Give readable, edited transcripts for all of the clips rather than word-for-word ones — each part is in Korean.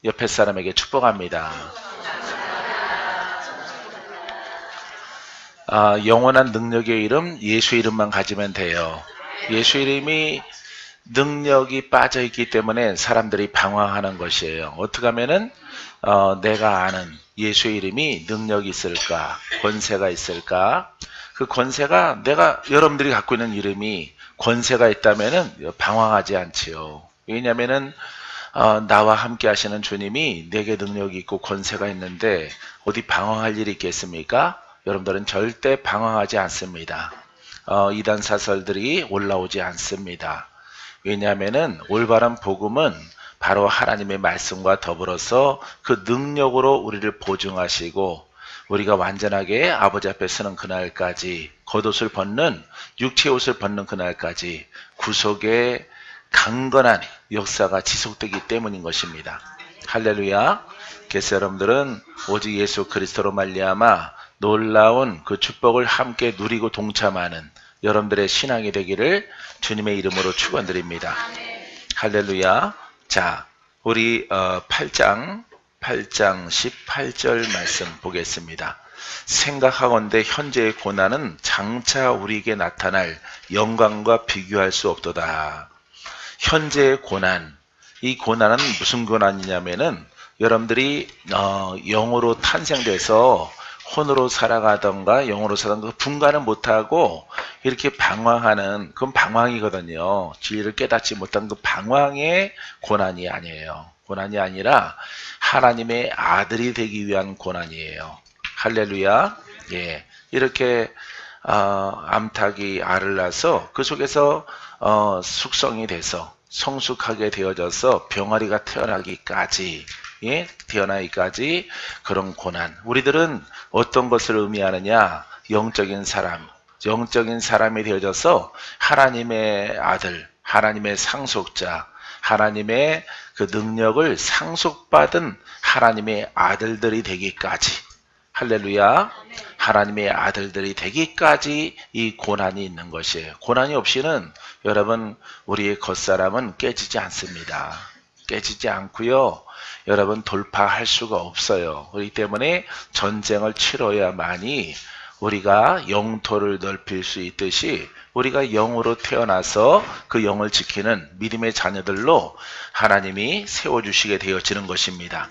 옆에 사람에게 축복합니다. 영원한 능력의 이름, 예수 이름만 가지면 돼요. 예수 이름이 능력이 빠져있기 때문에 사람들이 방황하는 것이에요. 어떻게 하면은 내가 아는 예수 이름이 능력이 있을까, 권세가 있을까? 그 권세가 여러분들이 갖고 있는 이름이 권세가 있다면은 방황하지 않지요. 왜냐면은 나와 함께 하시는 주님이 내게 능력이 있고 권세가 있는데 어디 방황할 일이 있겠습니까? 여러분들은 절대 방황하지 않습니다. 이단 사설들이 올라오지 않습니다. 왜냐하면은 올바른 복음은 바로 하나님의 말씀과 더불어서 그 능력으로 우리를 보증하시고 우리가 완전하게 아버지 앞에 서는 그날까지 겉옷을 벗는 육체의 옷을 벗는 그날까지 구속의 강건한 역사가 지속되기 때문인 것입니다. 할렐루야. 그래서 여러분들은 오직 예수 그리스도로 말미암아 놀라운 그 축복을 함께 누리고 동참하는 여러분들의 신앙이 되기를 주님의 이름으로 축원드립니다. 할렐루야. 자, 우리 8장 18절 말씀 보겠습니다. 생각하건대 현재의 고난은 장차 우리에게 나타날 영광과 비교할 수 없도다. 현재의 고난, 이 고난은 무슨 고난이냐면은 여러분들이 영으로 탄생돼서 혼으로 살아가던가 영으로 살아가던가 분간을 못하고 이렇게 방황하는 그건 방황이거든요. 진리를 깨닫지 못한 그 방황의 고난이 아니에요. 고난이 아니라 하나님의 아들이 되기 위한 고난이에요. 할렐루야. 예, 이렇게 암탉이 알을 낳아서 그 속에서 숙성이 돼서 성숙하게 되어져서 병아리가 태어나기까지 태어나기까지 그런 고난. 우리들은 어떤 것을 의미하느냐? 영적인 사람이 되어져서 하나님의 아들, 하나님의 상속자, 하나님의 그 능력을 상속받은 하나님의 아들들이 되기까지. 할렐루야. 하나님의 아들들이 되기까지 이 고난이 있는 것이에요. 고난이 없이는 여러분 우리의 겉사람은 깨지지 않습니다. 깨지지 않고요. 여러분 돌파할 수가 없어요. 그렇기 때문에 전쟁을 치러야만이 우리가 영토를 넓힐 수 있듯이 우리가 영으로 태어나서 그 영을 지키는 믿음의 자녀들로 하나님이 세워주시게 되어지는 것입니다.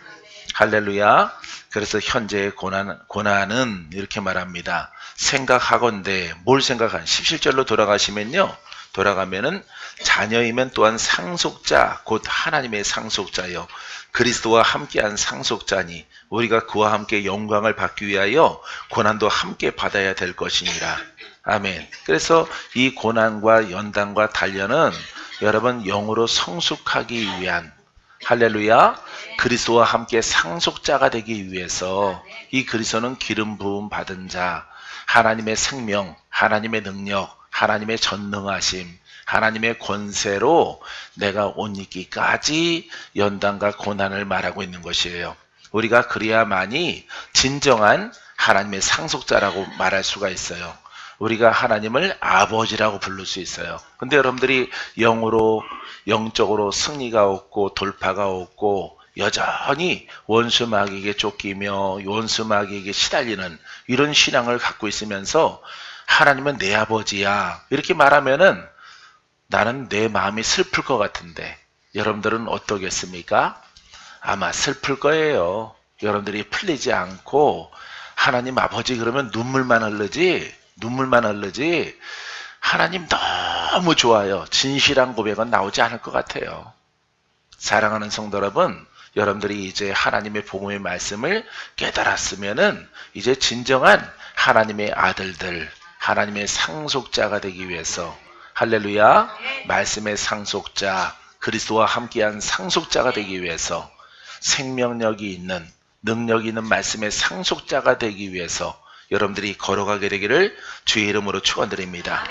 할렐루야. 그래서 현재의 고난은 이렇게 말합니다. 생각하건대 뭘 생각한 17절로 돌아가면은 자녀이면 또한 상속자 곧 하나님의 상속자요 그리스도와 함께한 상속자니 우리가 그와 함께 영광을 받기 위하여 고난도 함께 받아야 될 것이니라. 아멘. 그래서 이 고난과 연단과 단련은 여러분 영으로 성숙하기 위한 할렐루야. 그리스도와 함께 상속자가 되기 위해서 이 그리스도는 기름 부음 받은 자, 하나님의 생명, 하나님의 능력, 하나님의 전능하심, 하나님의 권세로 내가 옷 입기까지 연단과 고난을 말하고 있는 것이에요. 우리가 그래야만이 진정한 하나님의 상속자라고 말할 수가 있어요. 우리가 하나님을 아버지라고 부를 수 있어요. 근데 여러분들이 영적으로 승리가 없고 돌파가 없고 여전히 원수 마귀에게 쫓기며 원수 마귀에게 시달리는 이런 신앙을 갖고 있으면서 하나님은 내 아버지야 이렇게 말하면은 나는 내 마음이 슬플 것 같은데 여러분들은 어떠겠습니까? 아마 슬플 거예요. 여러분들이 풀리지 않고 하나님 아버지 그러면 눈물만 흐르지 하나님 너무 좋아요. 진실한 고백은 나오지 않을 것 같아요. 사랑하는 성도 여러분, 여러분들이 이제 하나님의 복음의 말씀을 깨달았으면은 이제 진정한 하나님의 아들들, 하나님의 상속자가 되기 위해서 할렐루야, 말씀의 상속자, 그리스도와 함께한 상속자가 되기 위해서 생명력이 있는 능력이 있는 말씀의 상속자가 되기 위해서 여러분들이 걸어가게 되기를 주의 이름으로 축원드립니다.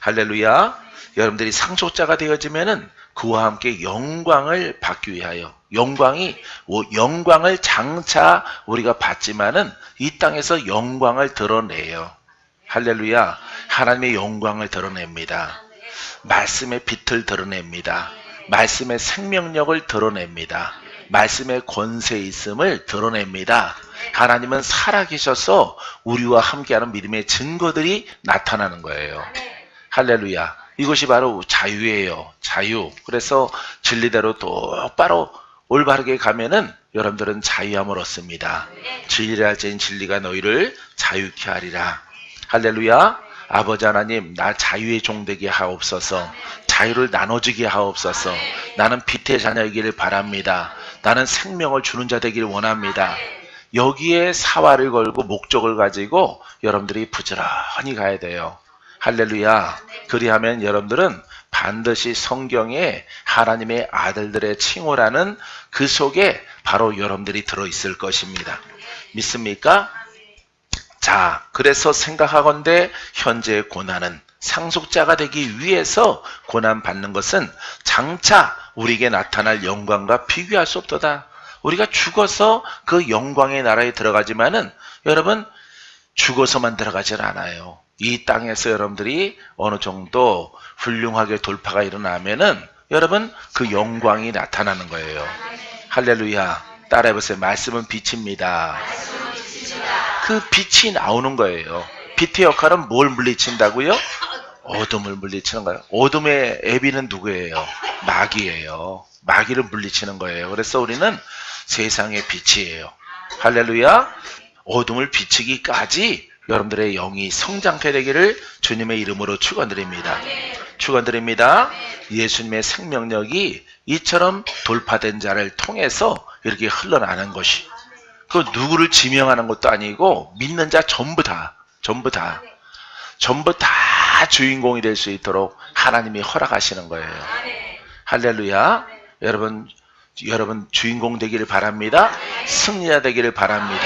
할렐루야. 여러분들이 상속자가 되어지면은 그와 함께 영광을 받기 위하여 영광을 장차 우리가 받지만은 이 땅에서 영광을 드러내요. 할렐루야. 하나님의 영광을 드러냅니다. 말씀의 빛을 드러냅니다. 말씀의 생명력을 드러냅니다. 말씀의 권세 있음을 드러냅니다. 하나님은 살아계셔서 우리와 함께하는 믿음의 증거들이 나타나는 거예요. 할렐루야. 이것이 바로 자유예요. 자유. 그래서 진리대로 똑바로 올바르게 가면은 여러분들은 자유함을 얻습니다. 진리를 할지니 진리가 너희를 자유케 하리라. 할렐루야. 아버지 하나님, 나 자유의 종되게 하옵소서. 자유를 나눠주게 하옵소서. 나는 빛의 자녀이기를 바랍니다. 나는 생명을 주는 자 되기를 원합니다. 여기에 사활을 걸고 목적을 가지고 여러분들이 부지런히 가야 돼요. 할렐루야. 그리하면 여러분들은 반드시 성경에 하나님의 아들들의 칭호라는 그 속에 바로 여러분들이 들어있을 것입니다. 믿습니까? 자, 그래서 생각하건대 현재의 고난은 상속자가 되기 위해서 고난받는 것은 장차 우리에게 나타날 영광과 비교할 수 없도다. 우리가 죽어서 그 영광의 나라에 들어가지만은 여러분 죽어서만 들어가질 않아요. 이 땅에서 여러분들이 어느 정도 훌륭하게 돌파가 일어나면은 여러분 그 영광이 나타나는 거예요. 할렐루야. 따라해보세요. 말씀은 빛입니다. 그 빛이 나오는 거예요. 빛의 역할은 뭘 물리친다고요? 어둠을 물리치는 거예요. 어둠의 애비는 누구예요? 마귀예요. 마귀를 물리치는 거예요. 그래서 우리는 세상의 빛이에요. 할렐루야. 어둠을 비치기까지 여러분들의 영이 성장케 되기를 주님의 이름으로 축원드립니다. 축원드립니다. 예수님의 생명력이 이처럼 돌파된 자를 통해서 이렇게 흘러나는 것이, 그 누구를 지명하는 것도 아니고 믿는 자 전부 다 주인공이 될 수 있도록 하나님이 허락하시는 거예요. 할렐루야. 여러분 주인공 되기를 바랍니다. 승리자 되기를 바랍니다.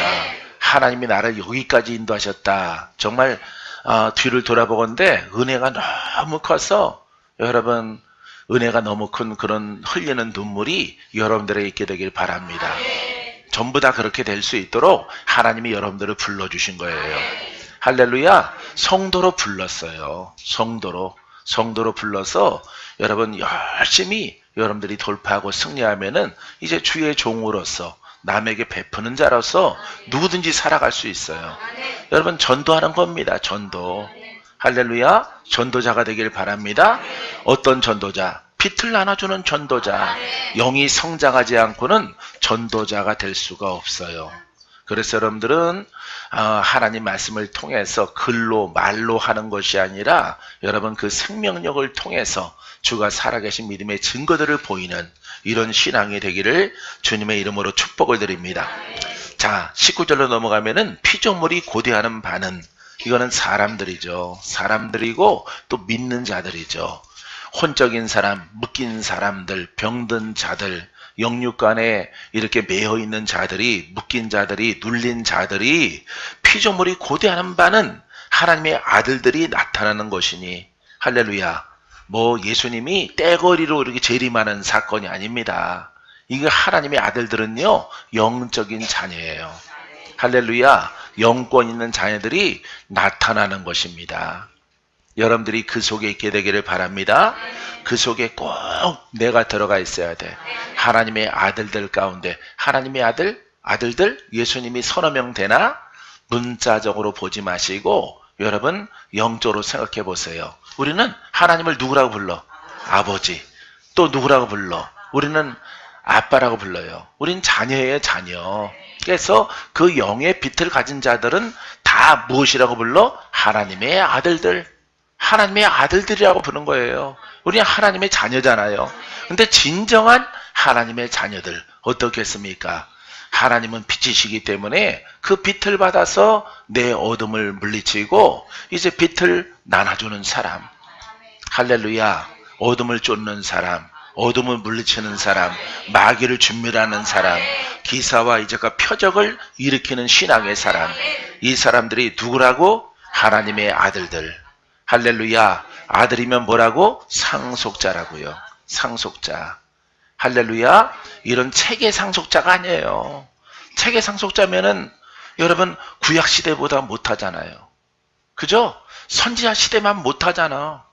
하나님이 나를 여기까지 인도하셨다. 정말 뒤를 돌아보건대 은혜가 너무 커서 여러분 은혜가 너무 큰 그런 흘리는 눈물이 여러분들에게 있게 되길 바랍니다. 전부 다 그렇게 될 수 있도록 하나님이 여러분들을 불러주신 거예요. 할렐루야. 성도로 불렀어요. 성도로 불러서 여러분 열심히 여러분들이 돌파하고 승리하면은 이제 주의 종으로서 남에게 베푸는 자로서 누구든지 살아갈 수 있어요. 여러분 전도하는 겁니다. 전도. 할렐루야. 전도자가 되길 바랍니다. 어떤 전도자? 빛을 나눠주는 전도자. 영이 성장하지 않고는 전도자가 될 수가 없어요. 그래서 여러분들은 하나님 말씀을 통해서 글로 말로 하는 것이 아니라 여러분 그 생명력을 통해서 주가 살아계신 믿음의 증거들을 보이는 이런 신앙이 되기를 주님의 이름으로 축복을 드립니다. 자, 19절로 넘어가면은 피조물이 고대하는 바는, 이거는 사람들이죠. 사람들이고 또 믿는 자들이죠. 혼적인 사람, 묶인 사람들, 병든 자들, 영육간에 이렇게 매여 있는 자들이, 묶인 자들이, 눌린 자들이, 피조물이 고대하는 바는 하나님의 아들들이 나타나는 것이니. 할렐루야. 뭐 예수님이 떼거리로 이렇게 재림하는 사건이 아닙니다. 이게 하나님의 아들들은요 영적인 자녀예요. 할렐루야. 영권 있는 자녀들이 나타나는 것입니다. 여러분들이 그 속에 있게 되기를 바랍니다. 그 속에 꼭 내가 들어가 있어야 돼. 하나님의 아들들 가운데. 하나님의 아들들 예수님이 서너 명 되나? 문자적으로 보지 마시고 여러분 영적으로 생각해 보세요. 우리는 하나님을 누구라고 불러? 아버지. 또 누구라고 불러? 우리는 아빠라고 불러요. 우린 자녀예요, 자녀. 그래서 그 영의 빛을 가진 자들은 다 무엇이라고 불러? 하나님의 아들들. 하나님의 아들들이라고 부르는 거예요. 우리는 하나님의 자녀잖아요. 근데 진정한 하나님의 자녀들 어떻게 했습니까? 하나님은 빛이시기 때문에 그 빛을 받아서 내 어둠을 물리치고 이제 빛을 나눠주는 사람. 할렐루야. 어둠을 쫓는 사람, 어둠을 물리치는 사람, 마귀를 준멸하는 사람, 기사와 이적과 표적을 일으키는 신앙의 사람. 이 사람들이 누구라고? 하나님의 아들들. 할렐루야. 아들이면 뭐라고? 상속자라고요. 상속자. 할렐루야. 이런 책의 상속자가 아니에요. 책의 상속자면은 여러분 구약 시대보다 못하잖아요. 그죠? 선지자 시대만 못하잖아.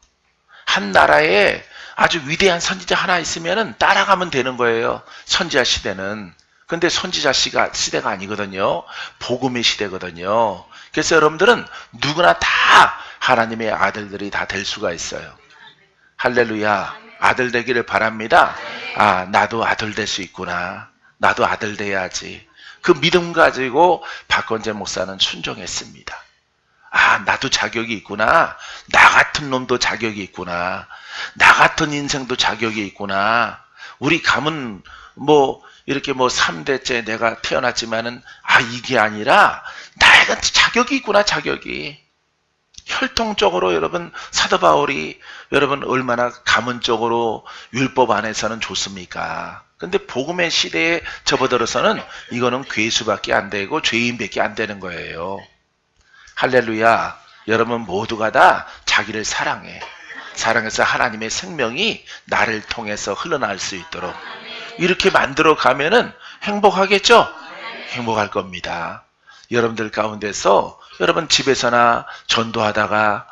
한 나라에 아주 위대한 선지자 하나 있으면은 따라가면 되는 거예요. 선지자 시대는. 근데 선지자 시대가 아니거든요. 복음의 시대거든요. 그래서 여러분들은 누구나 다 하나님의 아들들이 다 될 수가 있어요. 할렐루야. 아들 되기를 바랍니다. 아, 나도 아들 될 수 있구나. 나도 아들 돼야지. 그 믿음 가지고 박건재 목사는 순종했습니다. 아, 나도 자격이 있구나. 나 같은 놈도 자격이 있구나. 나 같은 인생도 자격이 있구나. 우리 가문 이렇게 3대째 내가 태어났지만은 이게 아니라 나에게 자격이 있구나. 자격이. 혈통적으로 여러분 사도 바울이 여러분 얼마나 가문적으로 율법 안에서는 좋습니까? 근데 복음의 시대에 접어들어서는 이거는 괴수밖에 안 되고 죄인밖에 안 되는 거예요. 할렐루야. 여러분 모두가 다 자기를 사랑해. 사랑해서 하나님의 생명이 나를 통해서 흘러나올 수 있도록 이렇게 만들어 가면은 행복하겠죠? 행복할 겁니다. 여러분들 가운데서 여러분 집에서나 전도하다가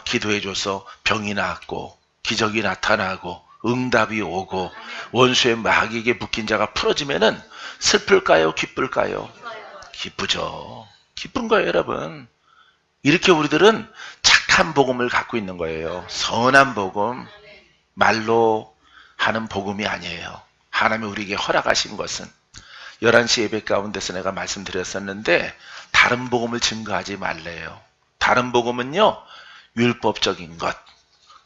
기도해줘서 병이 낫고 기적이 나타나고 응답이 오고 원수의 마귀에게 묶인 자가 풀어지면은 슬플까요? 기쁠까요? 기쁘죠. 기쁜 거예요, 여러분. 이렇게 우리들은 착한 복음을 갖고 있는 거예요. 선한 복음, 말로 하는 복음이 아니에요. 하나님이 우리에게 허락하신 것은 11시 예배 가운데서 내가 말씀드렸었는데 다른 복음을 증거하지 말래요. 다른 복음은요, 율법적인 것,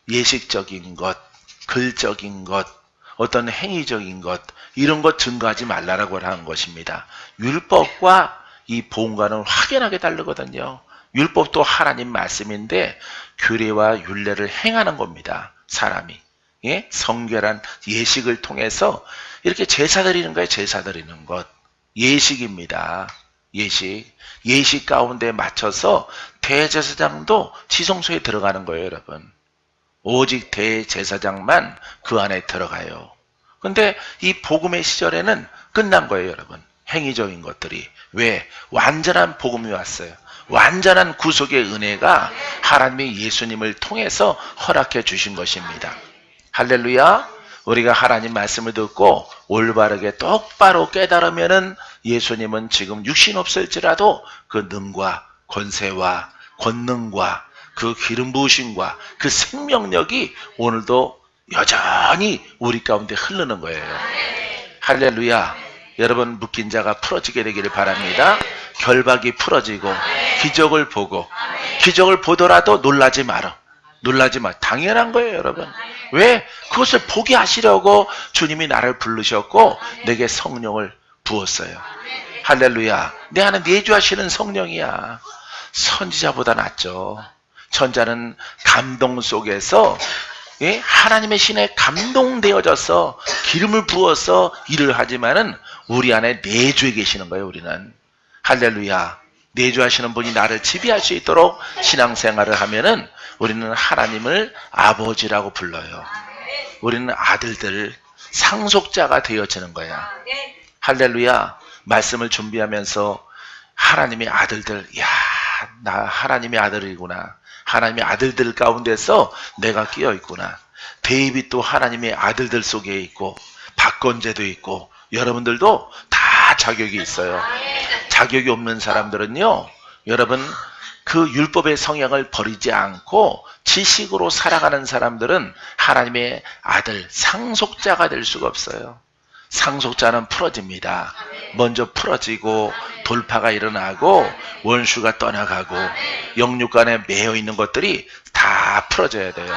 예식적인 것, 글적인 것, 어떤 행위적인 것, 이런 것 증거하지 말라라고 하는 것입니다. 율법과 이 복음과는 확연하게 다르거든요. 율법도 하나님 말씀인데 규례와 율례를 행하는 겁니다. 사람이. 예? 성결한 예식을 통해서 이렇게 제사 드리는 거예요. 제사 드리는 것. 예식입니다. 예식. 예식 가운데 맞춰서 대제사장도 지성소에 들어가는 거예요, 여러분. 오직 대제사장만 그 안에 들어가요. 근데 이 복음의 시절에는 끝난 거예요, 여러분. 행위적인 것들이. 왜? 완전한 복음이 왔어요. 완전한 구속의 은혜가 하나님의 예수님을 통해서 허락해 주신 것입니다. 할렐루야. 우리가 하나님 말씀을 듣고 올바르게 똑바로 깨달으면은 예수님은 지금 육신 없을지라도 그 능과 권세와 권능과 그 기름 부으심과 그 생명력이 오늘도 여전히 우리 가운데 흐르는 거예요. 할렐루야. 여러분 묶인 자가 풀어지게 되기를 바랍니다. 결박이 풀어지고 기적을 보고 기적을 보더라도 놀라지 마라. 놀라지 마. 당연한 거예요, 여러분. 왜? 그것을 포기하시려고 주님이 나를 부르셨고 내게 성령을 부었어요. 할렐루야. 내 안에 내주하시는 성령이야. 선지자보다 낫죠. 천자는 감동 속에서 하나님의 신에 감동되어져서 기름을 부어서 일을 하지만은 우리 안에 내주에 계시는 거예요, 우리는. 할렐루야. 내주하시는 분이 나를 지배할 수 있도록 신앙생활을 하면은 우리는 하나님을 아버지라고 불러요. 우리는 아들들, 상속자가 되어지는 거야. 할렐루야. 말씀을 준비하면서 하나님의 아들들, 나 하나님의 아들이구나. 하나님의 아들들 가운데서 내가 끼어 있구나. 데이빗도 하나님의 아들들 속에 있고 박건재도 있고 여러분들도 다 자격이 있어요. 자격이 없는 사람들은요, 여러분 그 율법의 성향을 버리지 않고 지식으로 살아가는 사람들은 하나님의 아들, 상속자가 될 수가 없어요. 상속자는 풀어집니다. 먼저 풀어지고 돌파가 일어나고 원수가 떠나가고 영육간에 매여 있는 것들이 다 풀어져야 돼요.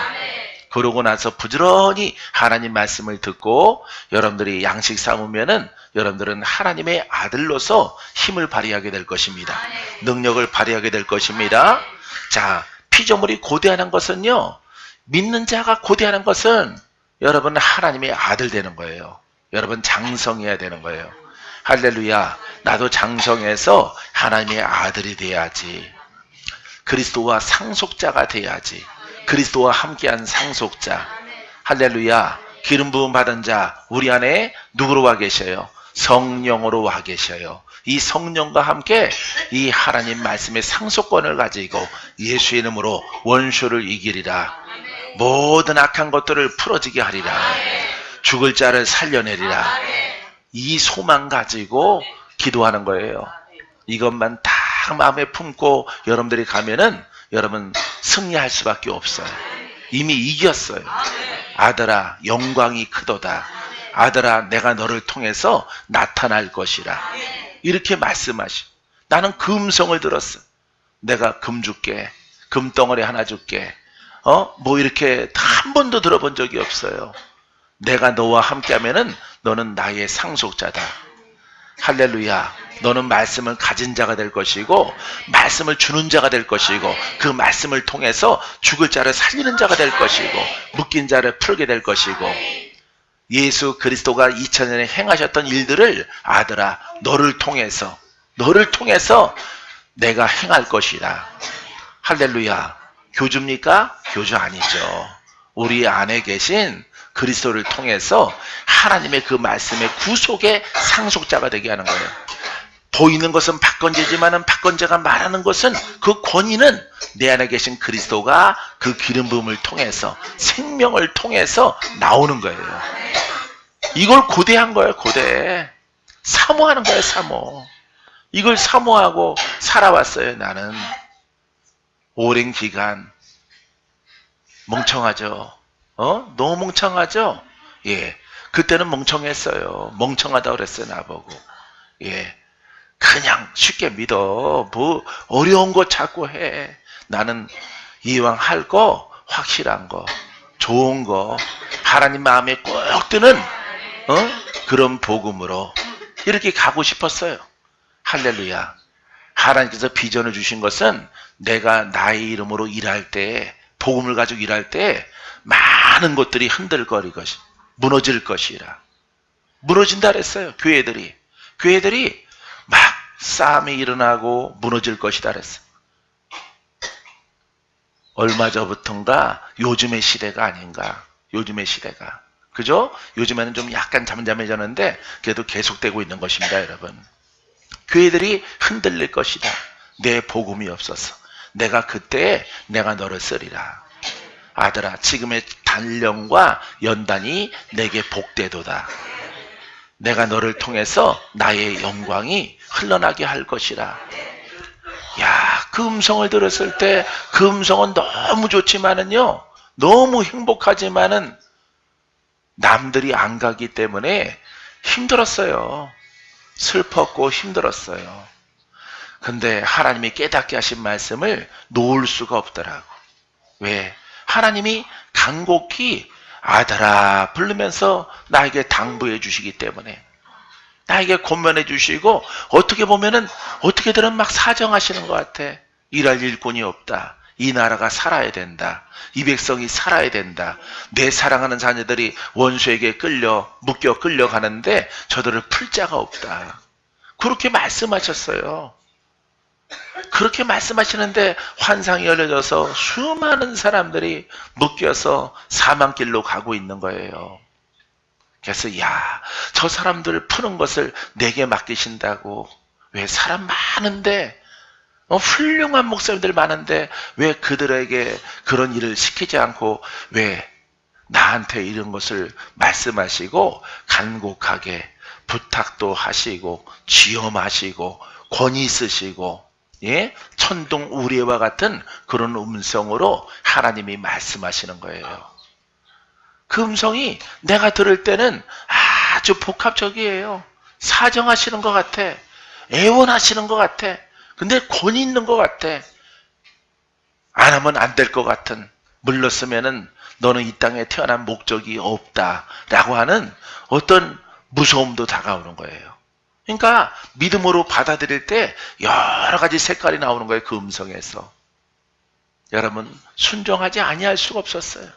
그러고 나서 부지런히 하나님 말씀을 듣고 여러분들이 양식 삼으면은 여러분들은 하나님의 아들로서 힘을 발휘하게 될 것입니다. 능력을 발휘하게 될 것입니다. 자, 피조물이 고대하는 것은요, 믿는 자가 고대하는 것은 여러분 하나님의 아들 되는 거예요. 여러분 장성해야 되는 거예요. 할렐루야. 나도 장성해서 하나님의 아들이 돼야지. 그리스도와 상속자가 돼야지. 그리스도와 함께한 상속자. 할렐루야. 기름 부음 받은 자 우리 안에 누구로 와 계셔요? 성령으로 와 계셔요. 이 성령과 함께 이 하나님 말씀의 상속권을 가지고 예수의 이름으로 원수를 이기리라. 모든 악한 것들을 풀어지게 하리라. 죽을 자를 살려내리라. 이 소망 가지고 기도하는 거예요. 이것만 다 마음에 품고 여러분들이 가면은 여러분 승리할 수밖에 없어요. 이미 이겼어요. 아들아, 영광이 크도다. 아들아, 내가 너를 통해서 나타날 것이라. 이렇게 말씀하시. 나는 그 음성을 들었어. 내가 금 줄게. 금덩어리 하나 줄게. 뭐 이렇게 한 번도 들어본 적이 없어요. 내가 너와 함께하면은 너는 나의 상속자다. 할렐루야. 너는 말씀을 가진 자가 될 것이고 말씀을 주는 자가 될 것이고 그 말씀을 통해서 죽을 자를 살리는 자가 될 것이고 묶인 자를 풀게 될 것이고 예수 그리스도가 2000년에 행하셨던 일들을 아들아 너를 통해서 내가 행할 것이라. 할렐루야. 교주입니까? 교주 아니죠. 우리 안에 계신 그리스도를 통해서 하나님의 그 말씀의 구속의 상속자가 되게 하는 거예요. 보이는 것은 박건제지만은 박건제가 말하는 것은 그 권위는 내 안에 계신 그리스도가 그 기름 부음을 통해서 생명을 통해서 나오는 거예요. 이걸 고대한 거예요. 고대. 사모하는 거예요. 사모. 이걸 사모하고 살아왔어요. 나는 오랜 기간. 멍청하죠. 너무 멍청하죠. 예, 그때는 멍청했어요. 멍청하다고 그랬어요. 나보고. 예, 그냥 쉽게 믿어. 뭐 어려운 거 자꾸 해. 나는 이왕 할 거 확실한 거, 좋은 거, 하나님 마음에 꼭 드는 그런 복음으로 이렇게 가고 싶었어요. 할렐루야. 하나님께서 비전을 주신 것은 내가 나의 이름으로 일할 때, 복음을 가지고 일할 때 많은 것들이 흔들거릴 것이, 무너질 것이라. 무너진다 그랬어요. 교회들이 막 싸움이 일어나고 무너질 것이다 그랬어요. 얼마 전부터인가 요즘의 시대가 아닌가. 요즘의 시대가. 그죠? 요즘에는 좀 약간 잠잠해졌는데 그래도 계속되고 있는 것입니다. 여러분. 교회들이 흔들릴 것이다. 내 복음이 없어서. 내가 그때 내가 너를 쓰리라. 아들아, 지금의 단령과 연단이 내게 복되도다. 내가 너를 통해서 나의 영광이 흘러나게 할 것이라. 야, 그 음성을 들었을 때 그 음성은 너무 좋지만은요, 너무 행복하지만은 남들이 안 가기 때문에 힘들었어요. 슬펐고 힘들었어요. 근데 하나님이 깨닫게 하신 말씀을 놓을 수가 없더라고. 왜? 하나님이 간곡히 아들아 부르면서 나에게 당부해 주시기 때문에, 나에게 권면해 주시고, 어떻게 보면은 어떻게들은 막 사정하시는 것 같아. 일할 일꾼이 없다. 이 나라가 살아야 된다. 이 백성이 살아야 된다. 내 사랑하는 자녀들이 원수에게 묶여 끌려가는데 저들을 풀 자가 없다. 그렇게 말씀하셨어요. 그렇게 말씀하시는데 환상이 열려져서 수많은 사람들이 묶여서 사망길로 가고 있는 거예요. 그래서 야, 저 사람들 푸는 것을 내게 맡기신다고. 왜 사람 많은데, 훌륭한 목사님들 많은데 왜 그들에게 그런 일을 시키지 않고 왜 나한테 이런 것을 말씀하시고 간곡하게 부탁도 하시고 지엄하시고 권위 쓰시고, 예? 천둥 우레와 같은 그런 음성으로 하나님이 말씀하시는 거예요. 그 음성이 내가 들을 때는 아주 복합적이에요. 사정하시는 것 같아. 애원하시는 것 같아. 근데 권위 있는 것 같아. 안 하면 안 될 것 같은, 물렀으면은 너는 이 땅에 태어난 목적이 없다라고 하는 어떤 무서움도 다가오는 거예요. 그러니까 믿음으로 받아들일 때 여러 가지 색깔이 나오는 거예요. 그 음성에서. 여러분, 순종하지 아니할 수가 없었어요.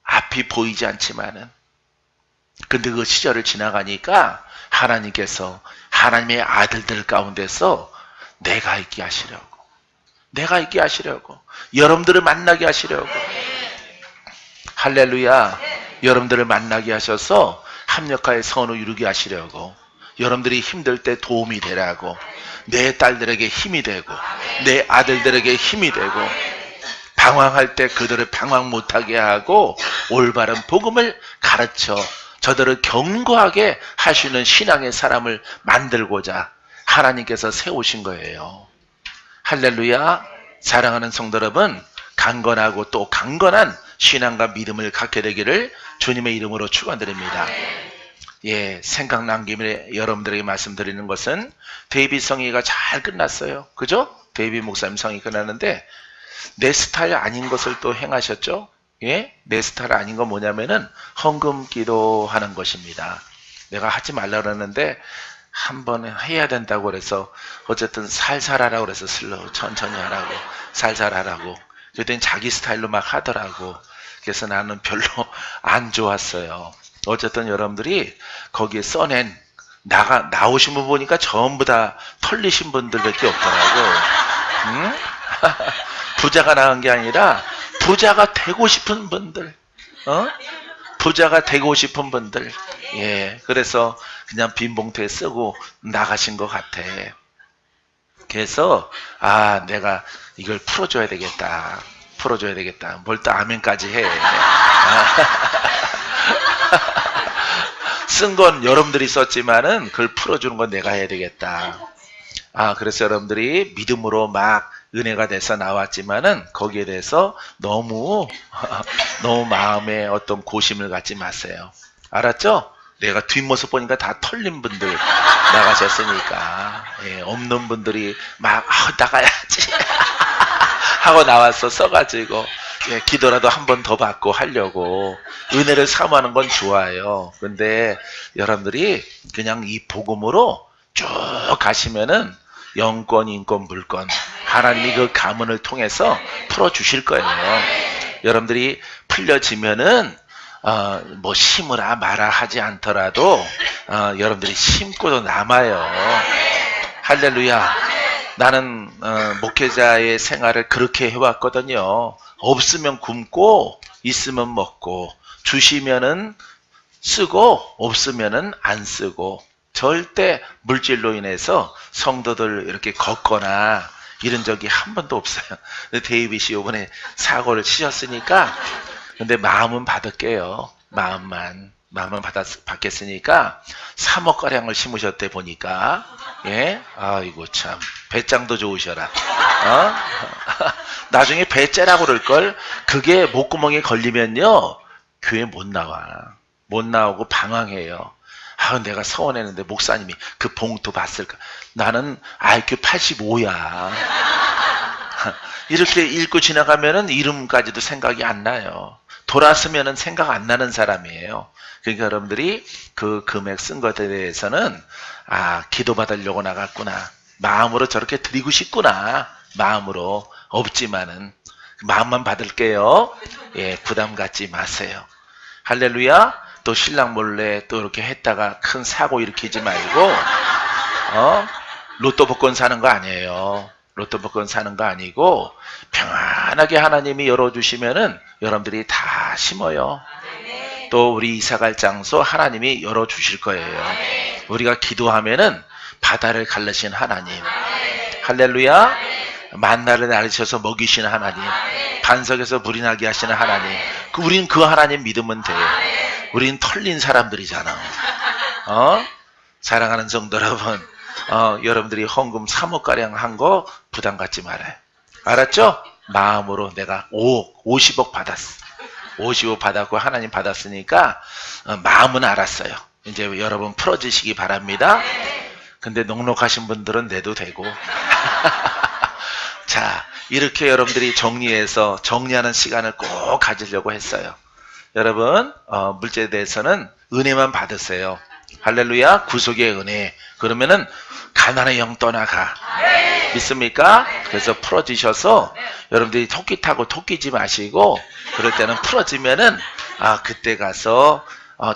앞이 보이지 않지만은. 근데 그 시절을 지나가니까 하나님께서 하나님의 아들들 가운데서 내가 있게 하시려고, 여러분들을 만나게 하시려고, 할렐루야, 여러분들을 만나게 하셔서 합력하여 선을 이루게 하시려고, 여러분들이 힘들 때 도움이 되라고, 내 딸들에게 힘이 되고 내 아들들에게 힘이 되고 방황할 때 그들을 방황 못하게 하고 올바른 복음을 가르쳐 저들을 견고하게 하시는 신앙의 사람을 만들고자 하나님께서 세우신 거예요. 할렐루야. 사랑하는 성도 여러분, 강건하고 또 강건한 신앙과 믿음을 갖게 되기를 주님의 이름으로 축원드립니다. 예, 생각난 김에 여러분들에게 말씀드리는 것은 데이빗 성의가 잘 끝났어요. 그죠? 데이빗 목사님 성의 끝났는데 내 스타일 아닌 것을 또 행하셨죠? 예? 내 스타일 아닌 건 뭐냐면은 헌금 기도하는 것입니다. 내가 하지 말라 그러는데 한 번에 해야 된다고 그래서 어쨌든 살살 하라고 그래서 슬로우 천천히 하라고 살살 하라고 그랬더니 자기 스타일로 막 하더라고. 그래서 나는 별로 안 좋았어요. 어쨌든 여러분들이 거기에 써낸 나오신 분 보니까 전부 다 털리신 분들밖에 없더라고. 응? 부자가 나온 게 아니라 부자가 되고 싶은 분들, 부자가 되고 싶은 분들. 예, 그래서 그냥 빈 봉투에 쓰고 나가신 것 같아. 그래서 내가 이걸 풀어줘야 되겠다. 뭘 또 아멘까지 해. 쓴 건 여러분들이 썼지만은 그걸 풀어주는 건 내가 해야 되겠다. 그래서 여러분들이 믿음으로 막 은혜가 돼서 나왔지만은 거기에 대해서 너무 마음에 어떤 고심을 갖지 마세요. 알았죠? 내가 뒷모습 보니까 다 털린 분들 나가셨으니까. 예, 없는 분들이 막 나가야지 하고 나와서 써가지고 예, 기도라도 한 번 더 받고 하려고 은혜를 사모하는 건 좋아요. 근데 여러분들이 그냥 이 복음으로 쭉 가시면은 영권, 인권, 물권 하나님이 그 가문을 통해서 풀어주실 거예요. 여러분들이 풀려지면은 뭐 심으라 마라 하지 않더라도 여러분들이 심고도 남아요. 할렐루야. 나는 목회자의 생활을 그렇게 해왔거든요. 없으면 굶고 있으면 먹고 주시면은 쓰고 없으면은 안 쓰고 절대 물질로 인해서 성도들 이렇게 걷거나 이런 적이 한 번도 없어요. 데이빗이 이번에 사고를 치셨으니까 근데 마음은 받을게요. 마음은 받겠으니까 3억가량을 심으셨대 보니까. 예? 아이고 참 배짱도 좋으셔라. 나중에 배째라고 그럴걸. 그게 목구멍에 걸리면요 교회 못 나오고 방황해요. 내가 서원했는데 목사님이 그 봉투 봤을까. 나는 IQ 85야. 이렇게 읽고 지나가면은 이름까지도 생각이 안 나요. 돌았으면은 생각 안 나는 사람이에요. 그러니까 여러분들이 그 금액 쓴 것에 대해서는 기도 받으려고 나갔구나. 마음으로 저렇게 드리고 싶구나. 마음으로 없지만은 마음만 받을게요. 예, 부담 갖지 마세요. 할렐루야. 또 신랑 몰래 또 이렇게 했다가 큰 사고 일으키지 말고 로또 복권 사는 거 아니에요. 로또 복권 사는 거 아니고 평안하게 하나님이 열어주시면은 여러분들이 다 심어요. 또 우리 이사갈 장소 하나님이 열어주실 거예요. 우리가 기도하면은 바다를 갈르신 하나님. 할렐루야. 만나를 나르셔서 먹이시는 하나님. 반석에서 물이 나게 하시는 하나님. 우린 그 하나님 믿으면 돼요. 우린 털린 사람들이잖아. 사랑하는 성도 여러분, 여러분들이 헌금 3억가량 한 거 부담 갖지 말아요. 알았죠? 마음으로 내가 50억 받았어. 50억 받았고 하나님 받았으니까 마음은 알았어요. 이제 여러분 풀어지시기 바랍니다. 근데 넉넉하신 분들은 내도 되고. 자, 이렇게 여러분들이 정리하는 시간을 꼭 가지려고 했어요. 여러분, 물질에 대해서는 은혜만 받으세요. 할렐루야, 구속의 은혜. 그러면은 가난의 영 떠나가. 믿습니까? 그래서 풀어지셔서 여러분들이 토끼 타고 토끼지 마시고 그럴 때는 풀어지면은 그때 가서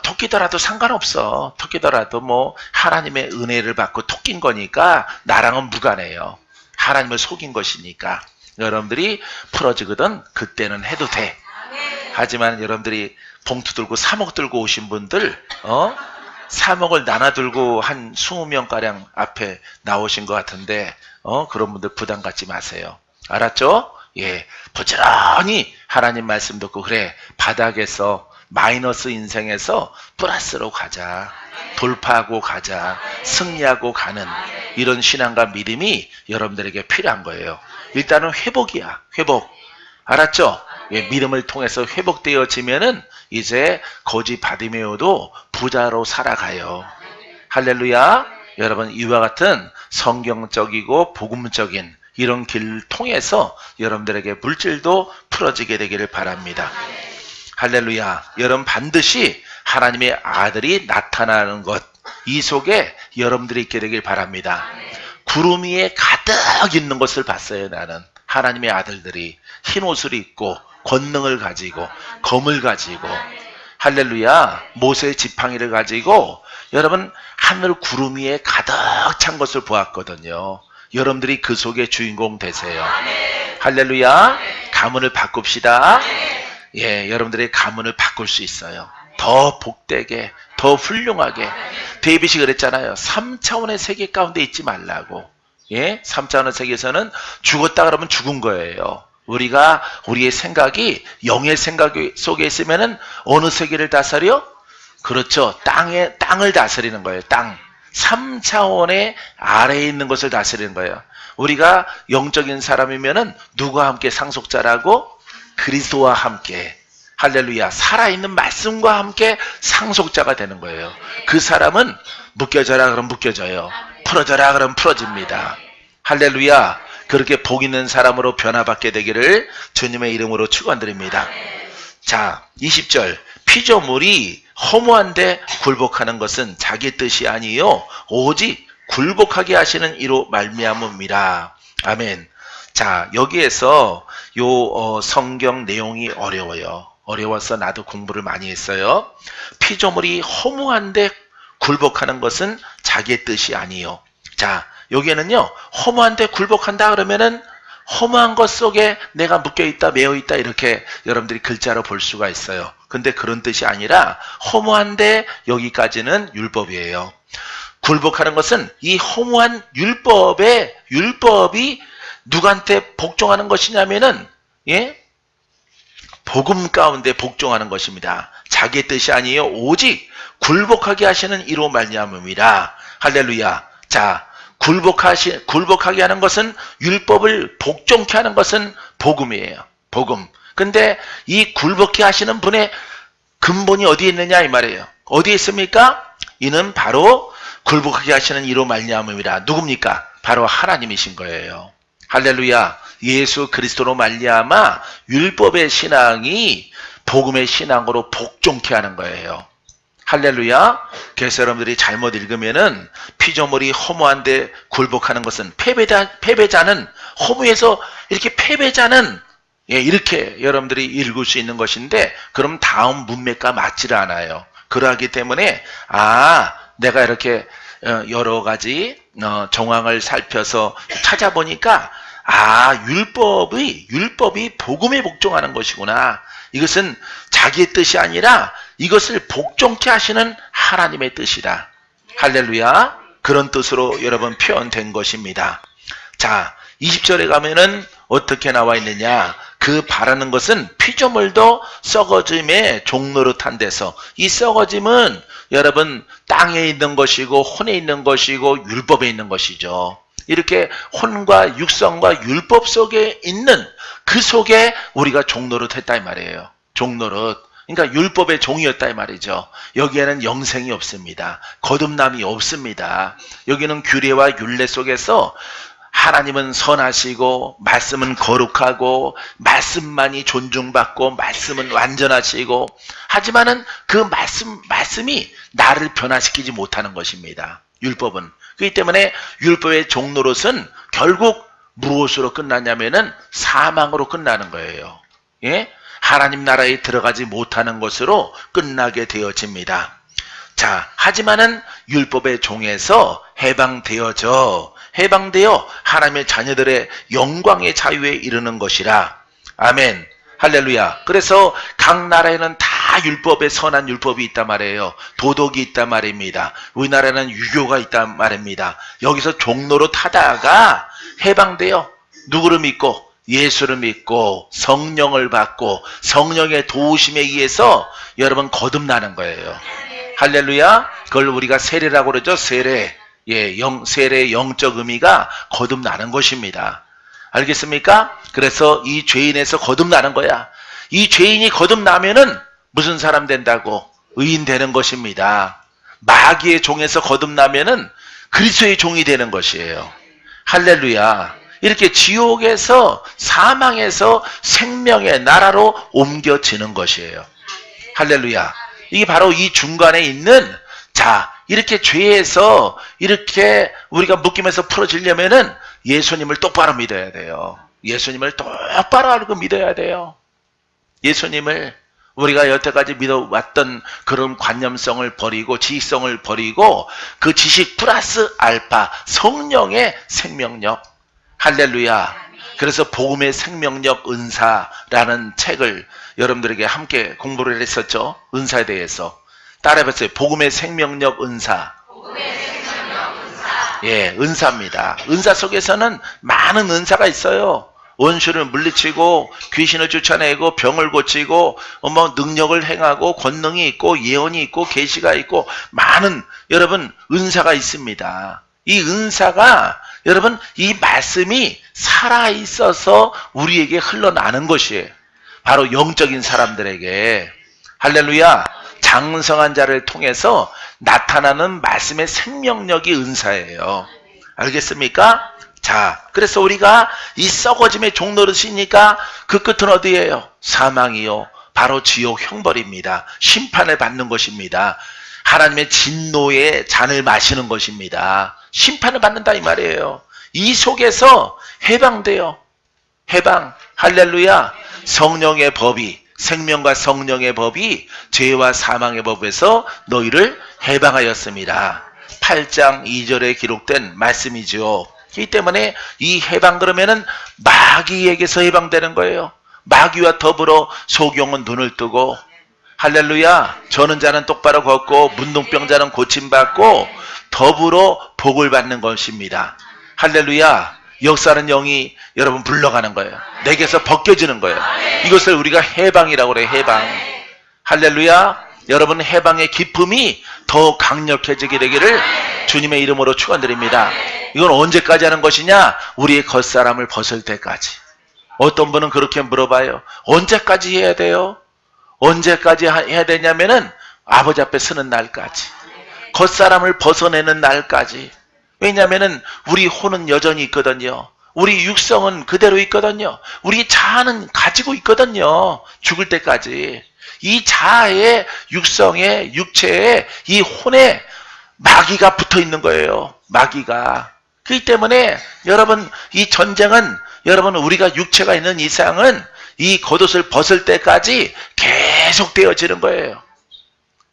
토끼더라도 상관없어. 토끼더라도 뭐 하나님의 은혜를 받고 토낀 거니까 나랑은 무관해요. 하나님을 속인 것이니까 여러분들이 풀어지거든 그때는 해도 돼. 하지만 여러분들이 봉투 들고 3억 들고 오신 분들 3억을 나눠 들고 한 20명가량 앞에 나오신 것 같은데 그런 분들 부담 갖지 마세요. 알았죠? 예, 부지런히 하나님 말씀 듣고 그래 바닥에서 마이너스 인생에서 플러스로 가자. 돌파하고 가자. 승리하고 가는 이런 신앙과 믿음이 여러분들에게 필요한 거예요. 일단은 회복이야. 회복. 알았죠? 예, 믿음을 통해서 회복되어지면은 이제 거지 바디메오도 부자로 살아가요. 할렐루야. 여러분 이와 같은 성경적이고 복음적인 이런 길을 통해서 여러분들에게 물질도 풀어지게 되기를 바랍니다. 할렐루야. 여러분 반드시 하나님의 아들이 나타나는 것, 이 속에 여러분들이 있게 되길 바랍니다. 구름 위에 가득 있는 것을 봤어요. 나는 하나님의 아들들이 흰 옷을 입고 권능을 가지고 검을 가지고 할렐루야. 모세의 지팡이를 가지고 여러분 하늘 구름 위에 가득 찬 것을 보았거든요. 여러분들이 그 속의 주인공 되세요. 할렐루야. 가문을 바꿉시다. 예, 여러분들의 가문을 바꿀 수 있어요. 더 복되게, 더 훌륭하게. 데이빗이 그랬잖아요. 3차원의 세계 가운데 있지 말라고. 예, 3차원의 세계에서는 죽었다 그러면 죽은 거예요. 우리가 우리의 생각이 영의 생각 속에 있으면은 어느 세계를 다스려? 그렇죠. 땅을 다스리는 거예요. 땅. 3차원의 아래에 있는 것을 다스리는 거예요. 우리가 영적인 사람이면은 누구와 함께 상속자라고? 그리스도와 함께. 할렐루야. 살아있는 말씀과 함께 상속자가 되는 거예요. 그 사람은 묶여져라 그러면 묶여져요. 풀어져라 그러면 풀어집니다. 할렐루야. 그렇게 복 있는 사람으로 변화받게 되기를 주님의 이름으로 축원드립니다. 자, 20절. 피조물이 허무한데 굴복하는 것은 자기 뜻이 아니요 오직 굴복하게 하시는 이로 말미암음이라. 아멘. 자, 여기에서 성경 내용이 어려워요. 어려워서 나도 공부를 많이 했어요. 피조물이 허무한데 굴복하는 것은 자기의 뜻이 아니요. 자, 여기에는요, 허무한데 굴복한다 그러면은 허무한 것 속에 내가 묶여있다, 매여있다 이렇게 여러분들이 글자로 볼 수가 있어요. 근데 그런 뜻이 아니라 허무한데 여기까지는 율법이에요. 굴복하는 것은 이 허무한 율법이 누구한테 복종하는 것이냐면은 예? 복음 가운데 복종하는 것입니다. 자기의 뜻이 아니에요. 오직 굴복하게 하시는 이로 말미암음이라. 할렐루야. 자, 굴복하게 하는 것은 율법을 복종케 하는 것은 복음이에요. 복음. 근데 이 굴복케 하시는 분의 근본이 어디에 있느냐 이 말이에요. 어디에 있습니까? 이는 바로 굴복하게 하시는 이로 말미암음이라. 누굽니까? 바로 하나님이신 거예요. 할렐루야. 예수 그리스도로 말미암아 율법의 신앙이 복음의 신앙으로 복종케 하는 거예요. 할렐루야. 그래서 여러분들이 잘못 읽으면은 피조물이 허무한데 굴복하는 것은 패배자는 허무해서 이렇게 패배자는 예, 이렇게 여러분들이 읽을 수 있는 것인데 그럼 다음 문맥과 맞지를 않아요. 그러하기 때문에 내가 이렇게 여러 가지 정황을 살펴서 찾아보니까 율법이 복음에 복종하는 것이구나. 이것은 자기의 뜻이 아니라 이것을 복종케 하시는 하나님의 뜻이다. 할렐루야. 그런 뜻으로 여러분 표현된 것입니다. 자, 20절에 가면은 어떻게 나와 있느냐. 그 바라는 것은 피조물도 썩어짐의 종노릇한 데서, 이 썩어짐은 여러분 땅에 있는 것이고 혼에 있는 것이고 율법에 있는 것이죠. 이렇게 혼과 육성과 율법 속에 있는 그 속에 우리가 종노릇했다 이 말이에요. 종노릇. 그러니까 율법의 종이었다 이 말이죠. 여기에는 영생이 없습니다. 거듭남이 없습니다. 여기는 규례와 율례 속에서 하나님은 선하시고 말씀은 거룩하고 말씀만이 존중받고 말씀은 완전하시고, 하지만은 그 말씀이 나를 변화시키지 못하는 것입니다. 율법은. 그렇기 때문에 율법의 종노릇은 결국 무엇으로 끝나냐면은 사망으로 끝나는 거예요. 예? 하나님 나라에 들어가지 못하는 것으로 끝나게 되어집니다. 자, 하지만은 율법의 종에서 해방되어 하나님의 자녀들의 영광의 자유에 이르는 것이라. 아멘. 할렐루야. 그래서 각 나라에는 다 율법에 선한 율법이 있단 말이에요. 도덕이 있단 말입니다. 우리나라에는 유교가 있단 말입니다. 여기서 종로로 타다가 해방되어 누구를 믿고? 예수를 믿고 성령을 받고 성령의 도우심에 의해서 여러분 거듭나는 거예요. 할렐루야. 그걸 우리가 세례라고 그러죠. 세례. 예, 세례의 영적 의미가 거듭나는 것입니다. 알겠습니까? 그래서 이 죄인에서 거듭나는 거야. 이 죄인이 거듭나면은 무슨 사람 된다고? 의인 되는 것입니다. 마귀의 종에서 거듭나면은 그리스도의 종이 되는 것이에요. 할렐루야. 이렇게 지옥에서 사망에서 생명의 나라로 옮겨지는 것이에요. 할렐루야. 이게 바로 이 중간에 있는, 자, 이렇게 죄에서 이렇게 우리가 묶임에서 풀어지려면은 예수님을 똑바로 믿어야 돼요. 예수님을 똑바로 알고 믿어야 돼요. 예수님을 우리가 여태까지 믿어왔던 그런 관념성을 버리고 지식성을 버리고 그 지식 플러스 알파 성령의 생명력. 할렐루야. 그래서 복음의 생명력 은사라는 책을 여러분들에게 함께 공부를 했었죠. 은사에 대해서. 따라해봤어요. 복음의 생명력 은사. 예, 은사입니다. 은사 속에서는 많은 은사가 있어요. 원수를 물리치고 귀신을 쫓아내고 병을 고치고 능력을 행하고 권능이 있고 예언이 있고 계시가 있고 많은 여러분 은사가 있습니다. 이 은사가 여러분 이 말씀이 살아있어서 우리에게 흘러나는 것이에요. 바로 영적인 사람들에게. 할렐루야. 장성한 자를 통해서 나타나는 말씀의 생명력이 은사예요. 알겠습니까? 자, 그래서 우리가 이 썩어짐의 종노릇이니까 그 끝은 어디예요? 사망이요. 바로 지옥 형벌입니다. 심판을 받는 것입니다. 하나님의 진노의 잔을 마시는 것입니다. 심판을 받는다 이 말이에요. 이 속에서 해방돼요. 해방. 할렐루야. 성령의 법이, 생명과 성령의 법이 죄와 사망의 법에서 너희를 해방하였습니다. 8장 2절에 기록된 말씀이죠. 이 때문에 이 해방 그러면은 마귀에게서 해방되는 거예요. 마귀와 더불어 소경은 눈을 뜨고, 할렐루야. 저는 자는 똑바로 걷고 문둥병자는 고침받고 더불어 복을 받는 것입니다. 할렐루야. 역사는 영이 여러분 불러가는 거예요. 내게서 벗겨지는 거예요. 이것을 우리가 해방이라고 그래요. 해방. 할렐루야. 여러분 해방의 기쁨이 더 강력해지게 되기를 주님의 이름으로 축원드립니다. 이건 언제까지 하는 것이냐? 우리의 겉사람을 벗을 때까지. 어떤 분은 그렇게 물어봐요. 언제까지 해야 돼요? 언제까지 해야 되냐면은 아버지 앞에 서는 날까지. 겉사람을 벗어내는 날까지. 왜냐면은 우리 혼은 여전히 있거든요. 우리 육성은 그대로 있거든요. 우리 자아는 가지고 있거든요. 죽을 때까지. 이 자아의 육성에, 육체에, 이 혼에 마귀가 붙어 있는 거예요. 마귀가. 그렇기 때문에 여러분 이 전쟁은 여러분 우리가 육체가 있는 이상은 이 겉옷을 벗을 때까지 계속 되어지는 거예요.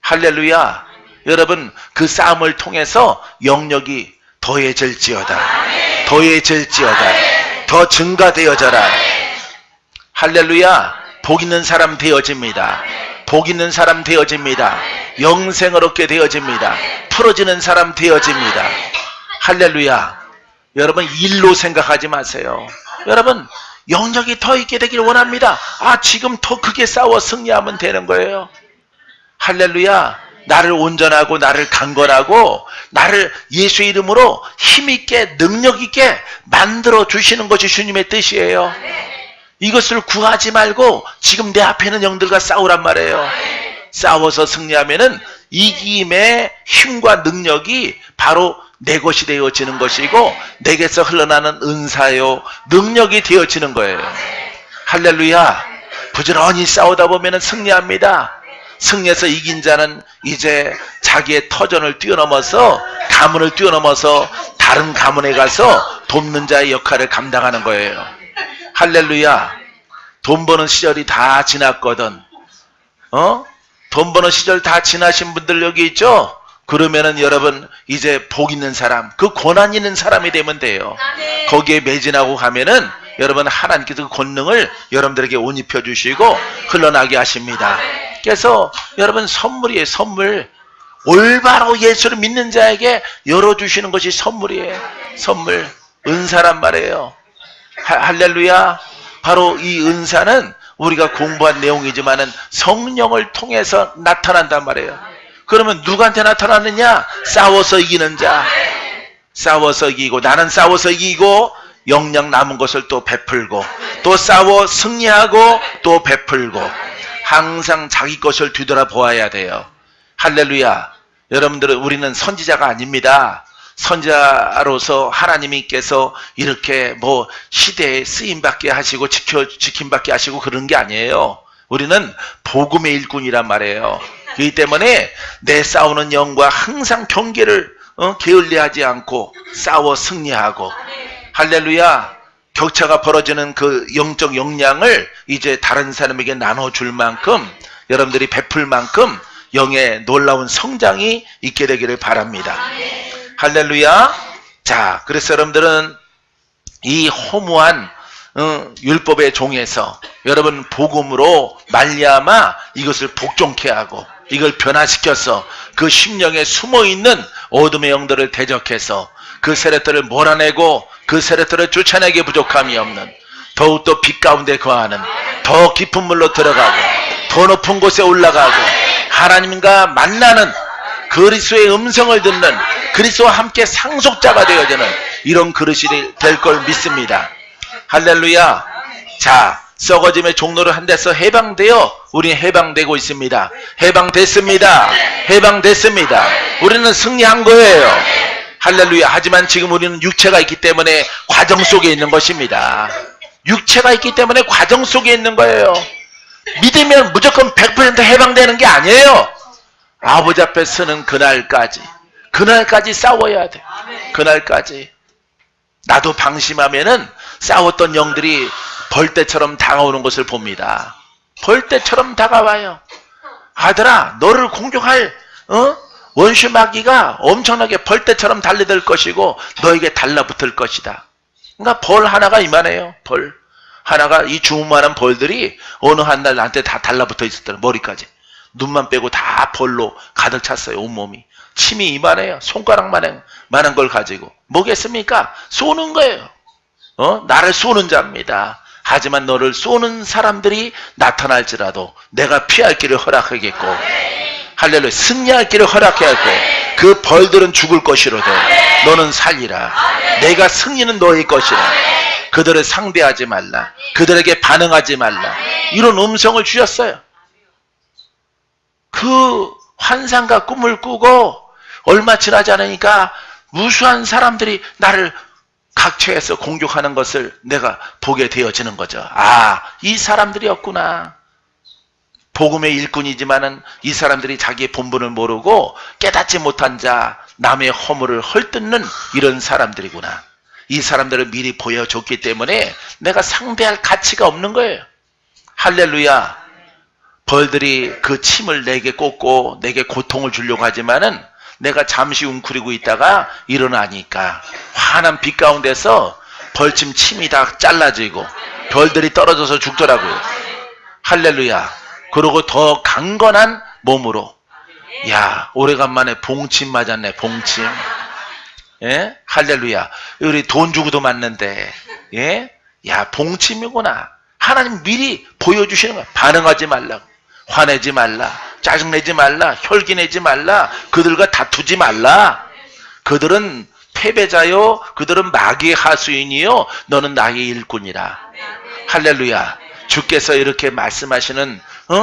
할렐루야. 여러분 그 싸움을 통해서 영역이 더해질지어다. 더해질지어다. 더 증가되어져라. 할렐루야. 복 있는 사람 되어집니다. 복 있는 사람 되어집니다. 영생을 얻게 되어집니다. 풀어지는 사람 되어집니다. 할렐루야. 여러분 일로 생각하지 마세요. 여러분 영역이 더 있게 되길 원합니다. 지금 더 크게 싸워 승리하면 되는 거예요. 할렐루야. 나를 온전하고 나를 강건하고 나를 예수의 이름으로 힘있게 능력있게 만들어 주시는 것이 주님의 뜻이에요. 이것을 구하지 말고 지금 내 앞에 있는 영들과 싸우란 말이에요. 싸워서 승리하면은 이김의 힘과 능력이 바로 내 것이 되어지는 것이고 내게서 흘러나는 은사요 능력이 되어지는 거예요. 할렐루야. 부지런히 싸우다 보면은 승리합니다. 승리해서 이긴 자는 이제 자기의 터전을 뛰어넘어서 가문을 뛰어넘어서 다른 가문에 가서 돕는 자의 역할을 감당하는 거예요. 할렐루야. 돈 버는 시절이 다 지났거든. 돈 버는 시절 다 지나신 분들 여기 있죠? 그러면은 여러분 이제 복 있는 사람, 그 권한 있는 사람이 되면 돼요. 거기에 매진하고 가면은 여러분 하나님께서 그 권능을 여러분들에게 옷 입혀주시고 흘러나게 하십니다. 그래서 여러분 선물이에요. 선물. 올바로 예수를 믿는 자에게 열어주시는 것이 선물이에요. 선물. 은사란 말이에요. 할렐루야. 바로 이 은사는 우리가 공부한 내용이지만은 성령을 통해서 나타난단 말이에요. 그러면 누구한테 나타나느냐? 싸워서 이기는 자. 싸워서 이기고, 나는 싸워서 이기고 영양 남은 것을 또 베풀고, 또 싸워 승리하고 또 베풀고, 항상 자기 것을 뒤돌아보아야 돼요. 할렐루야. 여러분들은, 우리는 선지자가 아닙니다. 선지자로서 하나님께서 이렇게 뭐 시대에 쓰임받게 하시고 지킴받게 하시고 그런 게 아니에요. 우리는 복음의 일꾼이란 말이에요. 그렇기 때문에 내 싸우는 영과 항상 경계를 게을리하지 않고 싸워 승리하고, 할렐루야. 격차가 벌어지는 그 영적 역량을 이제 다른 사람에게 나눠줄 만큼, 여러분들이 베풀 만큼 영의 놀라운 성장이 있게 되기를 바랍니다. 할렐루야. 자, 그래서 여러분들은 이 허무한 율법의 종에서 여러분 복음으로 말미암아 이것을 복종케 하고, 이걸 변화시켜서 그 심령에 숨어있는 어둠의 영들을 대적해서 그 세력들을 몰아내고, 그 세력들을 쫓아내기 부족함이 없는, 더욱더 빛 가운데 거하는, 더 깊은 물로 들어가고 더 높은 곳에 올라가고 하나님과 만나는, 그리스도의 음성을 듣는, 그리스도와 함께 상속자가 되어지는 이런 그릇이 될 걸 믿습니다. 할렐루야. 자, 썩어짐의 종로를 한 데서 해방되어 우리는 해방되고 있습니다. 해방됐습니다. 해방됐습니다. 우리는 승리한 거예요. 할렐루야. 하지만 지금 우리는 육체가 있기 때문에 과정 속에 있는 것입니다. 육체가 있기 때문에 과정 속에 있는 거예요. 믿으면 무조건 100% 해방되는 게 아니에요. 아버지 앞에 서는 그날까지 싸워야 돼. 그날까지. 나도 방심하면은 싸웠던 영들이 벌떼처럼 다가오는 것을 봅니다. 벌떼처럼 다가와요. 아들아, 너를 공격할 원수 마귀가 엄청나게 벌떼처럼 달려들 것이고 너에게 달라붙을 것이다. 그러니까 벌 하나가 이만해요. 벌 하나가, 이 주문만한 벌들이 어느 한 날 나한테 다 달라붙어 있었더라. 머리까지. 눈만 빼고 다 벌로 가득 찼어요. 온몸이. 침이 이만해요. 손가락만한 걸 가지고. 뭐겠습니까? 쏘는 거예요. 나를 쏘는 자입니다. 하지만 너를 쏘는 사람들이 나타날지라도 내가 피할 길을 허락하겠고, 할렐루야, 승리할 길을 허락하겠고, 그 벌들은 죽을 것이로되 너는 살리라. 내가 승리는 너의 것이라. 그들을 상대하지 말라. 그들에게 반응하지 말라. 이런 음성을 주셨어요. 그 환상과 꿈을 꾸고 얼마 지나지 않으니까 무수한 사람들이 나를 각처에서 공격하는 것을 내가 보게 되어지는 거죠. 아, 이 사람들이었구나. 복음의 일꾼이지만은 이 사람들이 자기의 본분을 모르고 깨닫지 못한 자, 남의 허물을 헐뜯는 이런 사람들이구나. 이 사람들을 미리 보여줬기 때문에 내가 상대할 가치가 없는 거예요. 할렐루야. 벌들이 그 침을 내게 꽂고 내게 고통을 주려고 하지만은 내가 잠시 웅크리고 있다가 일어나니까 환한 빛 가운데서 벌침 침이 다 잘라지고 벌들이 떨어져서 죽더라고요. 할렐루야. 그리고 더 강건한 몸으로, 야, 오래간만에 봉침 맞았네. 봉침. 예? 할렐루야. 우리 돈 주고도 맞는데, 예? 야, 봉침이구나. 하나님 미리 보여주시는 거야. 반응하지 말라고. 화내지 말라. 짜증내지 말라. 혈기내지 말라. 그들과 다투지 말라. 그들은 패배자요. 그들은 마귀의 하수인이요. 너는 나의 일꾼이라. 할렐루야. 주께서 이렇게 말씀하시는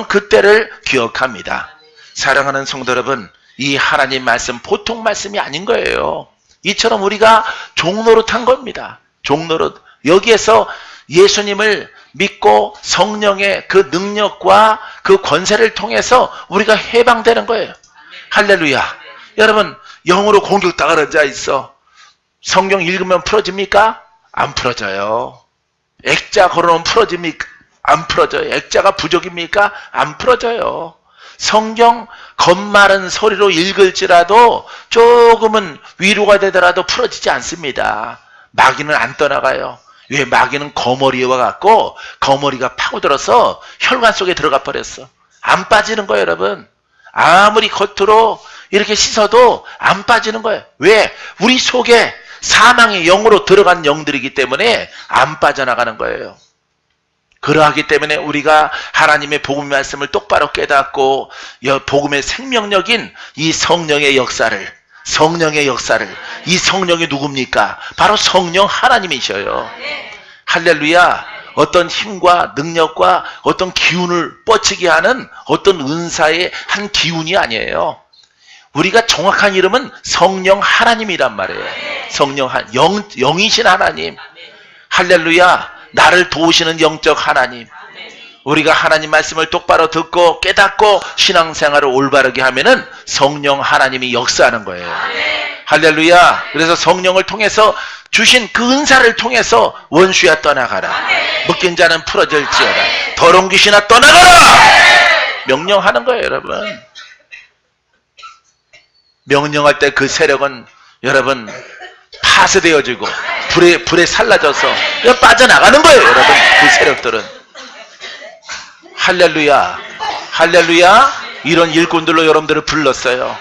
그때를 기억합니다. 사랑하는 성도 여러분, 이 하나님 말씀 보통 말씀이 아닌 거예요. 이처럼 우리가 종노릇 한 겁니다. 종노릇. 여기에서 예수님을 믿고 성령의 그 능력과 그 권세를 통해서 우리가 해방되는 거예요. 할렐루야. 여러분, 영으로 공격당하는 자 있어. 성경 읽으면 풀어집니까? 안 풀어져요. 액자 걸어놓으면 풀어집니까? 안 풀어져요. 액자가 부족입니까? 안 풀어져요. 성경 겉마른 소리로 읽을지라도 조금은 위로가 되더라도 풀어지지 않습니다. 마귀는 안 떠나가요. 왜? 마귀는 거머리와 같고 거머리가 파고들어서 혈관 속에 들어가 버렸어. 안 빠지는 거예요, 여러분. 아무리 겉으로 이렇게 씻어도 안 빠지는 거예요. 왜? 우리 속에 사망의 영으로 들어간 영들이기 때문에 안 빠져나가는 거예요. 그러하기 때문에 우리가 하나님의 복음의 말씀을 똑바로 깨닫고 복음의 생명력인 이 성령의 역사를, 이 성령이 누굽니까? 바로 성령 하나님이셔요. 할렐루야. 어떤 힘과 능력과 어떤 기운을 뻗치게 하는 어떤 은사의 한 기운이 아니에요. 우리가 정확한 이름은 성령 하나님이란 말이에요. 영이신 하나님. 할렐루야. 나를 도우시는 영적 하나님. 우리가 하나님 말씀을 똑바로 듣고 깨닫고 신앙생활을 올바르게 하면은 성령 하나님이 역사하는 거예요. 할렐루야. 그래서 성령을 통해서 주신 그 은사를 통해서 원수야 떠나가라. 묶인 자는 풀어질지어다. 더러운 귀신아 떠나가라. 명령하는 거예요, 여러분. 명령할 때 그 세력은 여러분 파쇄되어지고 불에 살라져서 빠져나가는 거예요, 여러분. 그 세력들은. 할렐루야. 할렐루야. 이런 일꾼들로 여러분들을 불렀어요.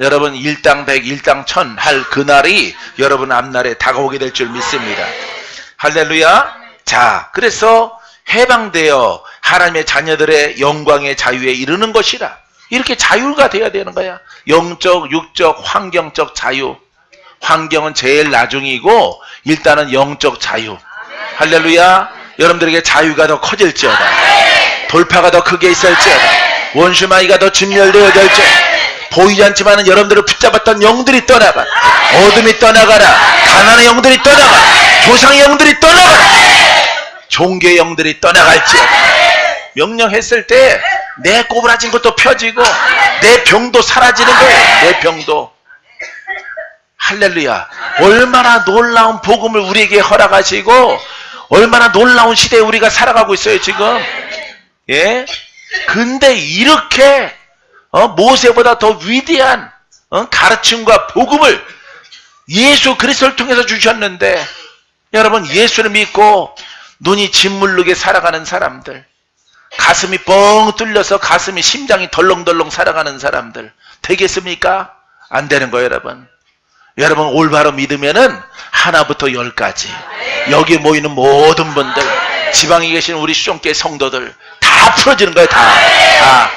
여러분 일당 100, 일당 1000 할 그날이 여러분 앞날에 다가오게 될 줄 믿습니다. 할렐루야. 자, 그래서 해방되어 하나님의 자녀들의 영광의 자유에 이르는 것이라. 이렇게 자유가 되어야 되는 거야. 영적, 육적, 환경적 자유. 환경은 제일 나중이고 일단은 영적 자유. 할렐루야. 여러분들에게 자유가 더 커질지어다. 돌파가 더 크게 있을지어다. 원수마귀가 더 진멸되어질지어다. 보이지 않지만 여러분들을 붙잡았던 영들이 떠나가. 어둠이 떠나가라. 가난의 영들이 떠나가. 조상의 영들이 떠나가라. 종교의 영들이 떠나갈지어다. 명령했을 때 내 꼬부라진 것도 펴지고 내 병도 사라지는 거예요. 내 병도. 할렐루야. 얼마나 놀라운 복음을 우리에게 허락하시고 얼마나 놀라운 시대에 우리가 살아가고 있어요, 지금. 예? 근데 이렇게 모세보다 더 위대한 가르침과 복음을 예수 그리스도를 통해서 주셨는데, 여러분 예수를 믿고 눈이 짓물르게 살아가는 사람들, 가슴이 뻥 뚫려서 가슴이 심장이 덜렁덜렁 살아가는 사람들 되겠습니까? 안 되는 거예요, 여러분. 여러분 올바로 믿으면은 하나부터 10까지 여기 모이는 모든 분들, 지방에 계신 우리 수종교회 성도들 다 풀어지는 거예요. 다.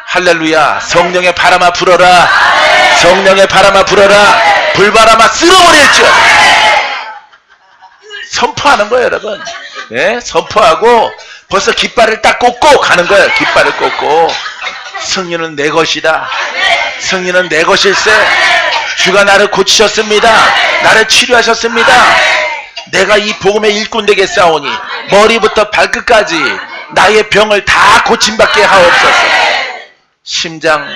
할렐루야. 성령의 바람아 불어라. 성령의 바람아 불어라. 불바람아 쓸어버릴지어다. 선포하는 거예요, 여러분. 예? 선포하고 벌써 깃발을 딱 꽂고 가는 거예요. 깃발을 꽂고. 승리는 내 것이다. 승리는 내 것일세. 주가 나를 고치셨습니다. 나를 치료하셨습니다. 내가 이 복음의 일꾼 되겠사오니 머리부터 발끝까지 나의 병을 다 고침받게 하옵소서. 심장,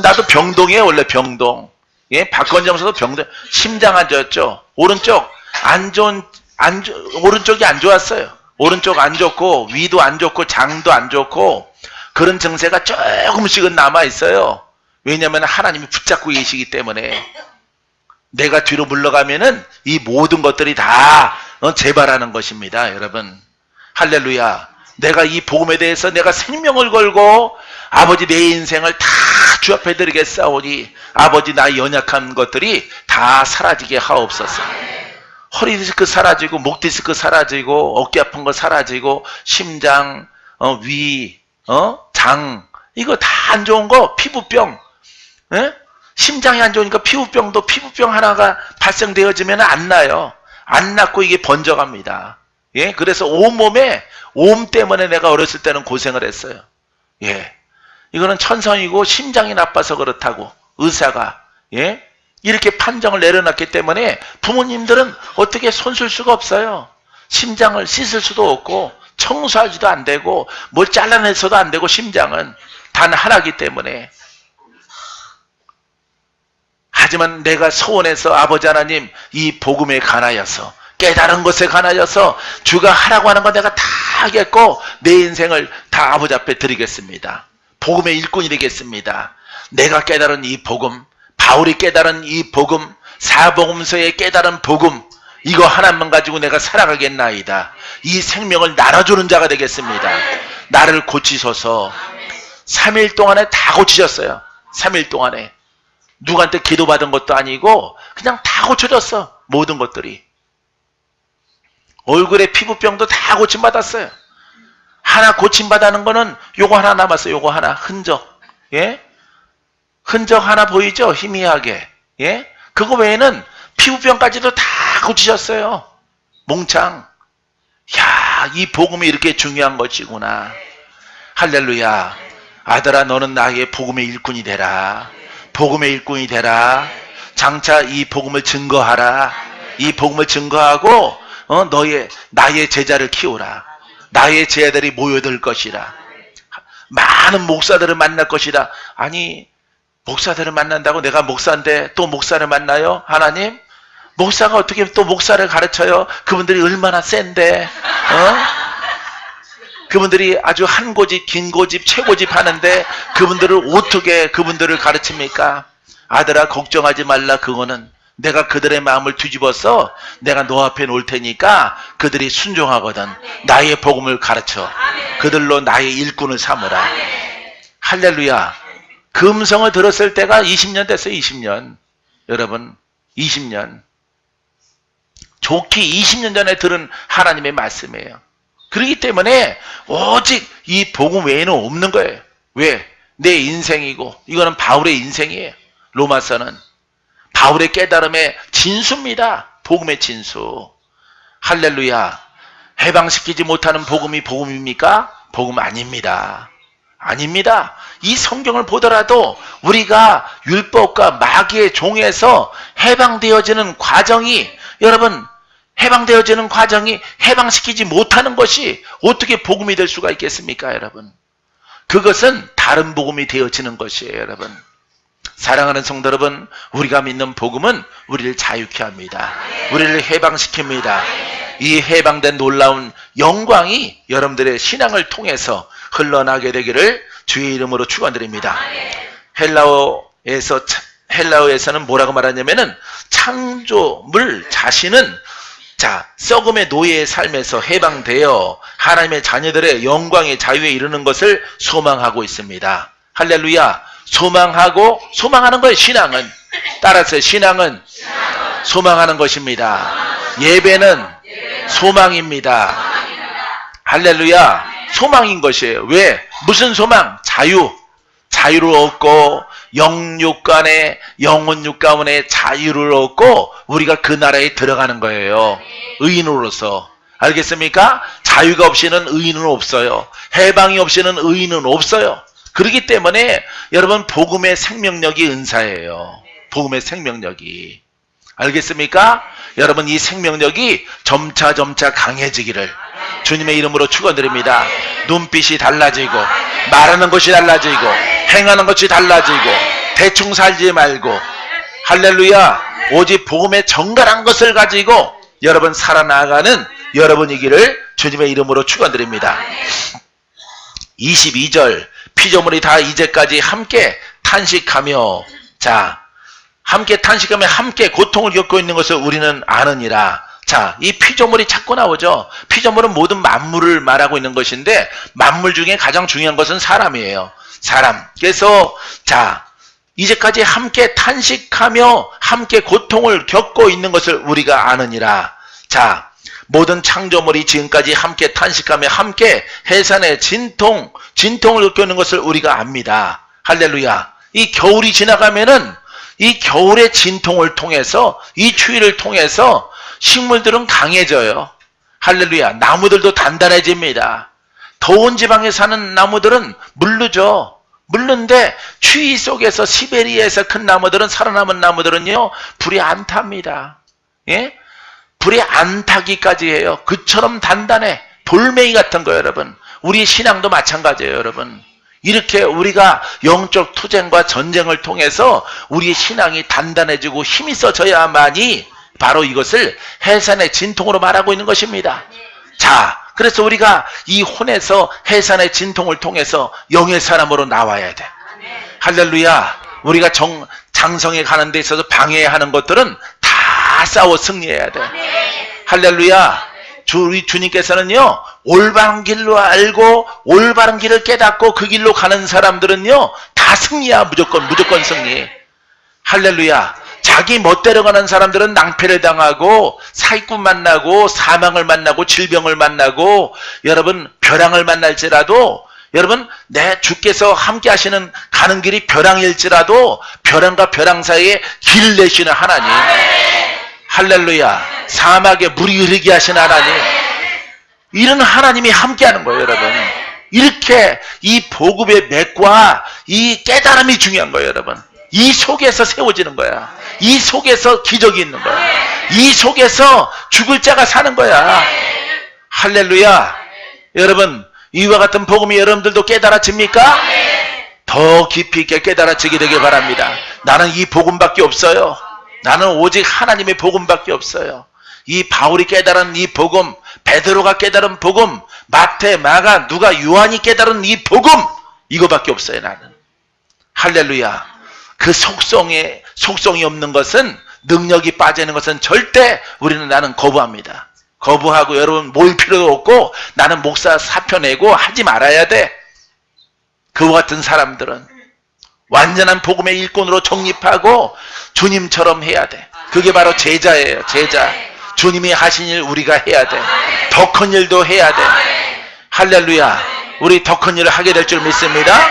나도 병동이에요. 원래 병동. 예, 박건정서도 병동. 심장 안 좋았죠. 오른쪽이 안 좋았어요. 오른쪽 안 좋고 위도 안 좋고 장도 안 좋고 그런 증세가 조금씩은 남아 있어요. 왜냐하면 하나님이 붙잡고 계시기 때문에. 내가 뒤로 물러가면은 이 모든 것들이 다 재발하는 것입니다, 여러분. 할렐루야. 내가 이 복음에 대해서 내가 생명을 걸고 아버지 내 인생을 다 주 앞에 드리겠사오니 아버지 나의 연약한 것들이 다 사라지게 하옵소서. 허리 디스크 사라지고 목 디스크 사라지고 어깨 아픈 거 사라지고 심장, 위, 장, 이거 다 안 좋은 거, 피부병, 예? 심장이 안 좋으니까 피부병도 피부병 하나가 발생되어지면 안 나요. 안 낫고 이게 번져갑니다. 예, 그래서 온몸에 옴 때문에 내가 어렸을 때는 고생을 했어요. 예, 이거는 천성이고 심장이 나빠서 그렇다고 의사가 예 이렇게 판정을 내려놨기 때문에 부모님들은 어떻게 손쓸 수가 없어요. 심장을 씻을 수도 없고 청소하지도 안 되고 뭘 잘라내서도 안 되고 심장은 단 하나이기 때문에. 하지만 내가 소원해서 아버지 하나님 이 복음에 관하여서 깨달은 것에 관하여서 주가 하라고 하는 거 내가 다 하겠고 내 인생을 다 아버지 앞에 드리겠습니다. 복음의 일꾼이 되겠습니다. 내가 깨달은 이 복음, 바울이 깨달은 이 복음, 사복음서에 깨달은 복음, 이거 하나만 가지고 내가 살아가겠나이다. 이 생명을 나눠주는 자가 되겠습니다. 나를 고치소서. 3일 동안에 다 고치셨어요. 3일 동안에. 누구한테 기도받은 것도 아니고 그냥 다 고쳐졌어. 모든 것들이. 얼굴에 피부병도 다 고침받았어요. 하나 고침받는 거는 요거 하나 남았어요. 요거 하나 흔적. 예? 흔적 하나 보이죠? 희미하게. 예? 그거 외에는 피부병까지도 다 고치셨어요. 몽창. 야, 이 복음이 이렇게 중요한 것이구나. 할렐루야. 아들아, 너는 나의 복음의 일꾼이 되라. 복음의 일꾼이 되라. 장차 이 복음을 증거하라. 이 복음을 증거하고 나의 제자를 키우라. 나의 제자들이 모여들 것이라. 많은 목사들을 만날 것이다. 아니, 목사들을 만난다고 내가 목사인데 또 목사를 만나요? 하나님? 목사가 어떻게 또 목사를 가르쳐요? 그분들이 얼마나 센데, 그분들이 아주 한 고집, 긴 고집, 최고집 하는데 그분들을 어떻게 그분들을 가르칩니까? 아들아, 걱정하지 말라. 그거는 내가 그들의 마음을 뒤집어서 내가 너 앞에 놓을 테니까 그들이 순종하거든. 나의 복음을 가르쳐. 그들로 나의 일꾼을 삼으라. 할렐루야. 그 음성을 들었을 때가 20년 됐어요. 20년. 여러분, 20년. 좋게 20년 전에 들은 하나님의 말씀이에요. 그렇기 때문에 오직 이 복음 외에는 없는 거예요. 왜? 내 인생이고, 이거는 바울의 인생이에요. 로마서는 바울의 깨달음의 진수입니다. 복음의 진수. 할렐루야. 해방시키지 못하는 복음이 복음입니까? 복음 아닙니다. 아닙니다. 이 성경을 보더라도 우리가 율법과 마귀의 종에서 해방되어지는 과정이, 여러분, 해방되어지는 과정이 해방시키지 못하는 것이 어떻게 복음이 될 수가 있겠습니까, 여러분? 그것은 다른 복음이 되어지는 것이에요, 여러분. 사랑하는 성도 여러분, 우리가 믿는 복음은 우리를 자유케 합니다. 우리를 해방시킵니다. 이 해방된 놀라운 영광이 여러분들의 신앙을 통해서 흘러나게 되기를 주의 이름으로 축원드립니다. 헬라어에서는 뭐라고 말하냐면은 창조물 자신은 썩음의 노예의 삶에서 해방되어 하나님의 자녀들의 영광의 자유에 이르는 것을 소망하고 있습니다. 할렐루야. 소망하는 거예요. 신앙은. 따라서 신앙은 소망하는 것입니다. 예배는 소망입니다. 할렐루야. 소망인 것이에요. 왜? 무슨 소망? 자유를 얻고 영육 간의 영혼육 가운데 자유를 얻고 우리가 그 나라에 들어가는 거예요. 의인으로서. 알겠습니까? 자유가 없이는 의인은 없어요. 해방이 없이는 의인은 없어요. 그렇기 때문에 여러분, 복음의 생명력이 은사예요. 복음의 생명력이. 알겠습니까? 여러분, 이 생명력이 점차 강해지기를 주님의 이름으로 축원드립니다. 눈빛이 달라지고, 말하는 것이 달라지고, 행하는 것이 달라지고, 대충 살지 말고, 할렐루야, 오직 복음의 정갈한 것을 가지고 여러분 살아나가는 여러분이기를 주님의 이름으로 축원드립니다. 22절, 피조물이 다 이제까지 함께 탄식하며, 함께 탄식하며 함께 고통을 겪고 있는 것을 우리는 아느니라. 이 피조물이 자꾸 나오죠. 피조물은 모든 만물을 말하고 있는 것인데, 만물 중에 가장 중요한 것은 사람이에요. 사람. 그래서 이제까지 함께 탄식하며 함께 고통을 겪고 있는 것을 우리가 아느니라. 모든 창조물이 지금까지 함께 탄식하며 함께 해산의 진통을 겪고 있는 것을 우리가 압니다. 할렐루야. 이 겨울이 지나가면은 이 겨울의 진통을 통해서, 이 추위를 통해서 식물들은 강해져요. 할렐루야. 나무들도 단단해집니다. 더운 지방에 사는 나무들은 물르죠. 물른데 추위 속에서 시베리아에서 큰 나무들은, 살아남은 나무들은요, 불이 안 탑니다. 예? 불이 안 타기까지 해요. 그처럼 단단해. 돌멩이 같은 거예요, 여러분. 우리 신앙도 마찬가지예요, 여러분. 이렇게 우리가 영적 투쟁과 전쟁을 통해서 우리의 신앙이 단단해지고 힘이 써져야만이 바로 이것을 해산의 진통으로 말하고 있는 것입니다. 그래서 우리가 이 혼에서 해산의 진통을 통해서 영의 사람으로 나와야 돼. 할렐루야. 우리가 장성에 가는 데 있어서 방해하는 것들은 다 싸워 승리해야 돼. 할렐루야. 우리 주님께서는요, 올바른 길로 알고 올바른 길을 깨닫고 그 길로 가는 사람들은요, 다 승리야. 무조건 승리. 할렐루야. 자기 멋대로 가는 사람들은 낭패를 당하고 사기꾼 만나고 사망을 만나고 질병을 만나고 여러분 벼랑을 만날지라도 여러분 내 주께서 함께 하시는 가는 길이 벼랑일지라도 벼랑과 벼랑 사이에 길 내시는 하나님, 할렐루야, 사막에 물이 흐르게 하시는 하나님, 이런 하나님이 함께 하는 거예요. 여러분 이렇게 이 복음의 맥과 이 깨달음이 중요한 거예요. 여러분 이 속에서 세워지는 거야. 이 속에서 기적이 있는 거야. 이 속에서 죽을 자가 사는 거야. 할렐루야. 여러분 이와 같은 복음이 여러분들도 깨달아집니까? 더 깊이 있게 깨달아지게 되길 바랍니다. 나는 이 복음밖에 없어요. 나는 오직 하나님의 복음밖에 없어요. 이 바울이 깨달은 이 복음, 베드로가 깨달은 복음, 마태, 마가, 누가, 요한이 깨달은 이 복음, 이거밖에 없어요. 나는. 할렐루야. 그 속성이 없는 것은, 능력이 빠지는 것은 절대 나는 거부합니다. 거부하고 여러분 모일 필요도 없고 나는 목사 사표 내고 하지 말아야 돼. 그와 같은 사람들은 완전한 복음의 일꾼으로 정립하고 주님처럼 해야 돼. 그게 바로 제자예요. 제자. 주님이 하신 일 우리가 해야 돼. 더 큰 일도 해야 돼. 할렐루야. 우리 더 큰 일을 하게 될 줄 믿습니다.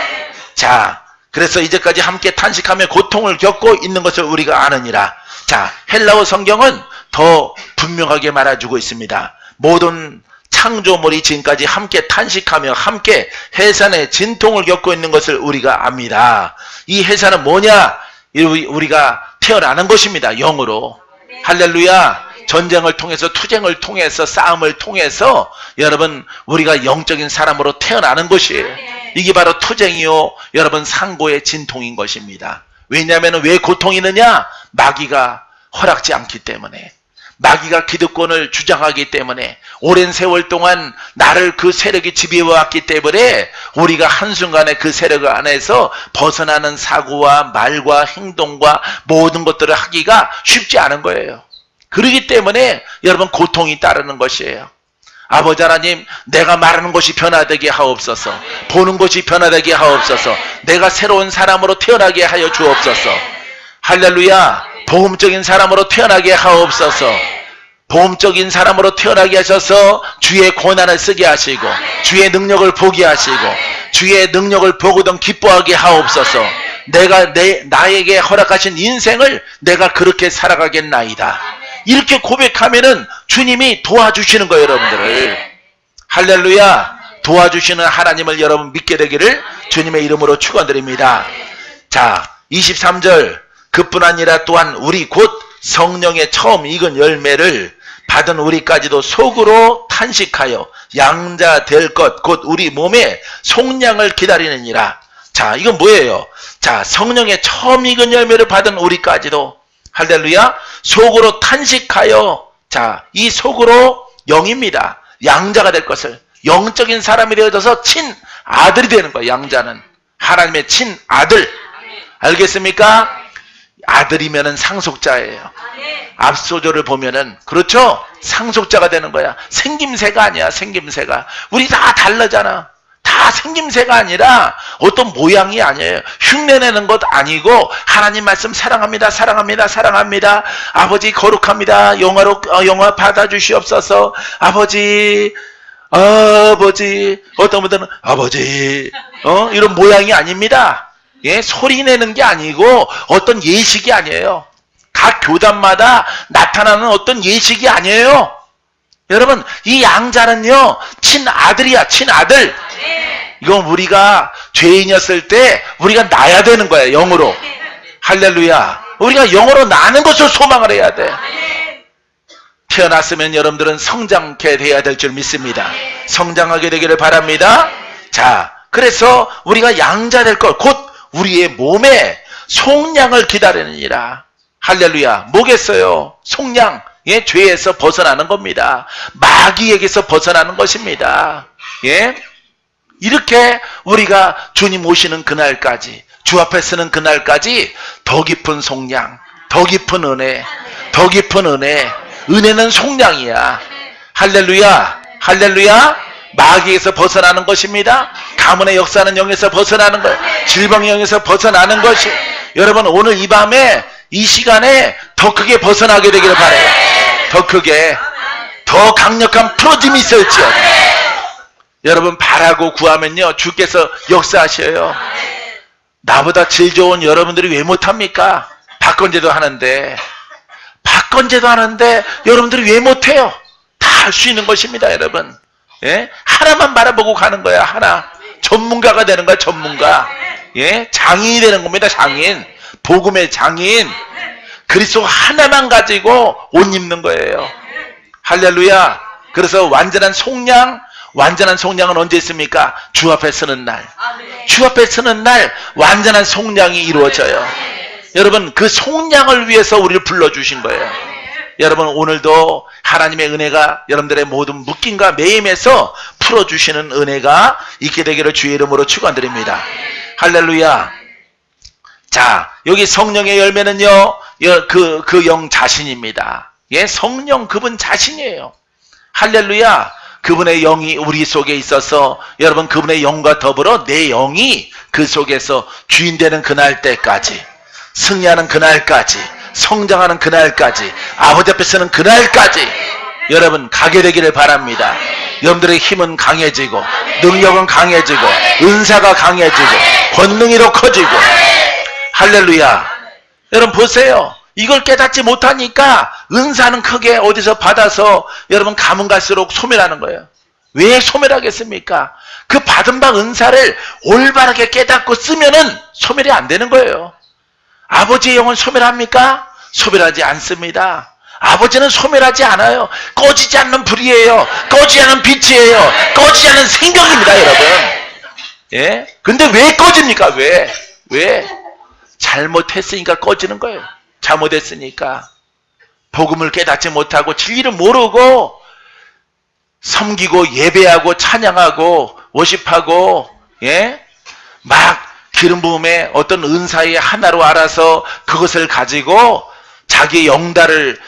자, 그래서 이제까지 함께 탄식하며 고통을 겪고 있는 것을 우리가 아느니라. 자, 헬라어 성경은 더 분명하게 말해주고 있습니다. 모든 창조물이 지금까지 함께 탄식하며 함께 해산의 진통을 겪고 있는 것을 우리가 압니다. 이 해산은 뭐냐? 우리가 태어나는 것입니다. 영으로. 할렐루야. 전쟁을 통해서, 투쟁을 통해서, 싸움을 통해서 여러분 우리가 영적인 사람으로 태어나는 것이에요. 이게 바로 투쟁이요 여러분 상고의 진통인 것입니다. 왜냐하면 왜 고통이 있느냐? 마귀가 허락지 않기 때문에, 마귀가 기득권을 주장하기 때문에, 오랜 세월 동안 나를 그 세력이 지배해왔기 때문에 우리가 한순간에 그 세력 안에서 벗어나는 사고와 말과 행동과 모든 것들을 하기가 쉽지 않은 거예요. 그렇기 때문에 여러분 고통이 따르는 것이에요. 아버지 하나님, 내가 말하는 것이 변화되게 하옵소서. 보는 것이 변화되게 하옵소서. 내가 새로운 사람으로 태어나게 하여 주옵소서. 할렐루야. 복음적인 사람으로 태어나게 하옵소서. 복음적인 사람으로 태어나게 하셔서 주의 고난을 쓰게 하시고 주의 능력을 보게 하시고 주의 능력을 보고든 기뻐하게 하옵소서. 내가 나에게 허락하신 인생을 내가 그렇게 살아가겠나이다. 이렇게 고백하면은 주님이 도와주시는 거예요. 여러분들을. 할렐루야. 도와주시는 하나님을 여러분 믿게 되기를 주님의 이름으로 축원드립니다. 자, 23절. 그뿐 아니라 또한 우리 곧 성령의 처음 익은 열매를 받은 우리까지도 속으로 탄식하여 양자 될 것 곧 우리 몸에 속량을 기다리느니라. 자, 이건 뭐예요? 자, 성령의 처음 익은 열매를 받은 우리까지도 할렐루야. 속으로 탄식하여, 자, 이 속으로 영입니다. 양자가 될 것을, 영적인 사람이 되어져서 친 아들이 되는 거예요. 양자는 하나님의 친 아들. 알겠습니까? 아들이면은 상속자예요. 앞소절을 보면은, 그렇죠? 상속자가 되는 거야. 생김새가 아니야. 생김새가 우리 다 다르잖아. 다 생김새가 아니라 어떤 모양이 아니에요. 흉내내는 것 아니고 하나님 말씀 사랑합니다. 사랑합니다. 사랑합니다. 아버지 거룩합니다. 영화 받아주시옵소서. 아버지 어떤 분들은 아버지 이런 모양이 아닙니다. 예, 소리 내는 게 아니고 어떤 예식이 아니에요. 각 교단마다 나타나는 어떤 예식이 아니에요. 여러분, 이 양자는요, 친아들이야, 친아들. 이건 우리가 죄인이었을 때 우리가 나야 되는 거야, 영으로. 할렐루야. 우리가 영으로 나는 것을 소망을 해야 돼. 태어났으면 여러분들은 성장케 돼야 될 줄 믿습니다. 성장하게 되기를 바랍니다. 자, 그래서 우리가 양자 될 것, 곧 우리의 몸에 속량을 기다리느니라. 할렐루야. 뭐겠어요? 속량. 예, 죄에서 벗어나는 겁니다. 마귀에게서 벗어나는 것입니다. 예, 이렇게 우리가 주님 오시는 그날까지, 주 앞에 서는 그날까지 더 깊은 속량, 더 깊은 은혜, 더 깊은 은혜. 은혜는 속량이야. 할렐루야. 할렐루야. 마귀에서 벗어나는 것입니다. 가문의 역사는 영에서 벗어나는 것, 질병의 영에서 벗어나는 것이. 여러분, 오늘 이 밤에 이 시간에 더 크게 벗어나게 되기를 바라요. 더 크게, 더 강력한 풀어짐이 있을지어다. 여러분 바라고 구하면요 주께서 역사하셔요. 나보다 질 좋은 여러분들이 왜 못합니까? 박건제도 하는데 여러분들이 왜 못해요? 다 할 수 있는 것입니다. 여러분, 예? 하나만 바라보고 가는 거야. 하나. 전문가가 되는 거야. 전문가. 예? 장인이 되는 겁니다. 장인. 복음의 장인. 그리스도 하나만 가지고 옷 입는 거예요. 할렐루야. 그래서 완전한 속량은 언제 있습니까? 주 앞에 서는 날. 주 앞에 서는 날 완전한 속량이 이루어져요. 여러분, 그 속량을 위해서 우리를 불러주신 거예요. 여러분, 오늘도 하나님의 은혜가 여러분들의 모든 묶임과 매임에서 풀어주시는 은혜가 있게 되기를 주의 이름으로 축원드립니다. 할렐루야. 자, 여기 성령의 열매는요, 그 영 자신입니다. 예, 성령 그분 자신이에요. 할렐루야. 그분의 영이 우리 속에 있어서 여러분 그분의 영과 더불어 내 영이 그 속에서 주인 되는 그날 때까지, 승리하는 그날까지, 성장하는 그날까지, 아버지 앞에 서는 그날까지 여러분 가게 되기를 바랍니다. 여러분들의 힘은 강해지고, 능력은 강해지고, 은사가 강해지고, 권능이 더 커지고. 할렐루야. 여러분 보세요. 이걸 깨닫지 못하니까 은사는 크게 어디서 받아서 여러분 가면 갈수록 소멸하는 거예요. 왜 소멸하겠습니까? 그 받은 바 은사를 올바르게 깨닫고 쓰면은 소멸이 안 되는 거예요. 아버지의 영은 소멸합니까? 소멸하지 않습니다. 아버지는 소멸하지 않아요. 꺼지지 않는 불이에요. 꺼지지 않는 빛이에요. 꺼지지 않는 생명입니다, 여러분. 예? 근데 왜 꺼집니까? 왜? 잘못했으니까 꺼지는 거예요. 잘못했으니까. 복음을 깨닫지 못하고 진리를 모르고 섬기고 예배하고 찬양하고 워십하고, 예? 막 기름 부음의 어떤 은사의 하나로 알아서 그것을 가지고 자기의 영달을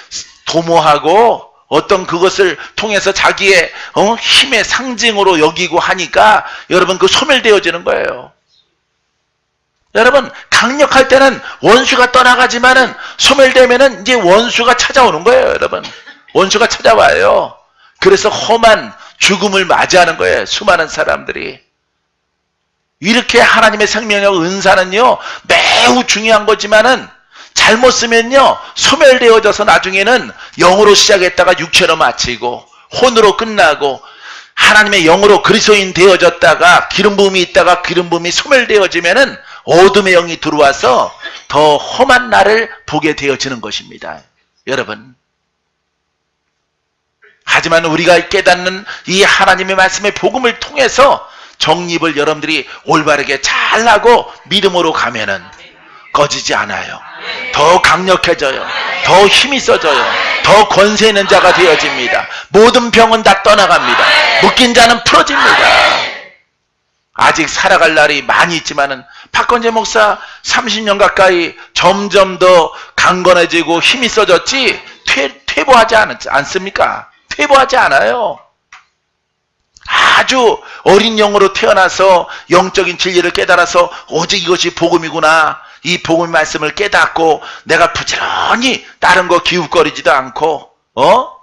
도모하고 어떤 그것을 통해서 자기의 힘의 상징으로 여기고 하니까 여러분 그 소멸되어지는 거예요. 여러분 강력할 때는 원수가 떠나가지만은 소멸되면은 이제 원수가 찾아오는 거예요. 여러분 원수가 찾아와요. 그래서 험한 죽음을 맞이하는 거예요. 수많은 사람들이. 이렇게 하나님의 생명력 은사는요 매우 중요한 거지만은 잘못 쓰면요 소멸되어져서 나중에는 영으로 시작했다가 육체로 마치고 혼으로 끝나고 하나님의 영으로 그리스도인 되어졌다가 기름 부음이 있다가 기름 부음이 소멸되어지면은 어둠의 영이 들어와서 더 험한 날을 보게 되어지는 것입니다. 여러분. 하지만 우리가 깨닫는 이 하나님의 말씀의 복음을 통해서 정립을 여러분들이 올바르게 잘하고 믿음으로 가면은 꺼지지 않아요. 더 강력해져요. 더 힘이 써져요. 더 권세 있는 자가 되어집니다. 모든 병은 다 떠나갑니다. 묶인 자는 풀어집니다. 아직 살아갈 날이 많이 있지만은 박건재 목사 30년 가까이 점점 더 강건해지고 힘이 써졌지 퇴보하지 않습니까? 퇴보하지 않아요. 아주 어린 영으로 태어나서 영적인 진리를 깨달아서 오직 이것이 복음이구나. 이 복음의 말씀을 깨닫고 내가 부지런히 다른 거 기웃거리지도 않고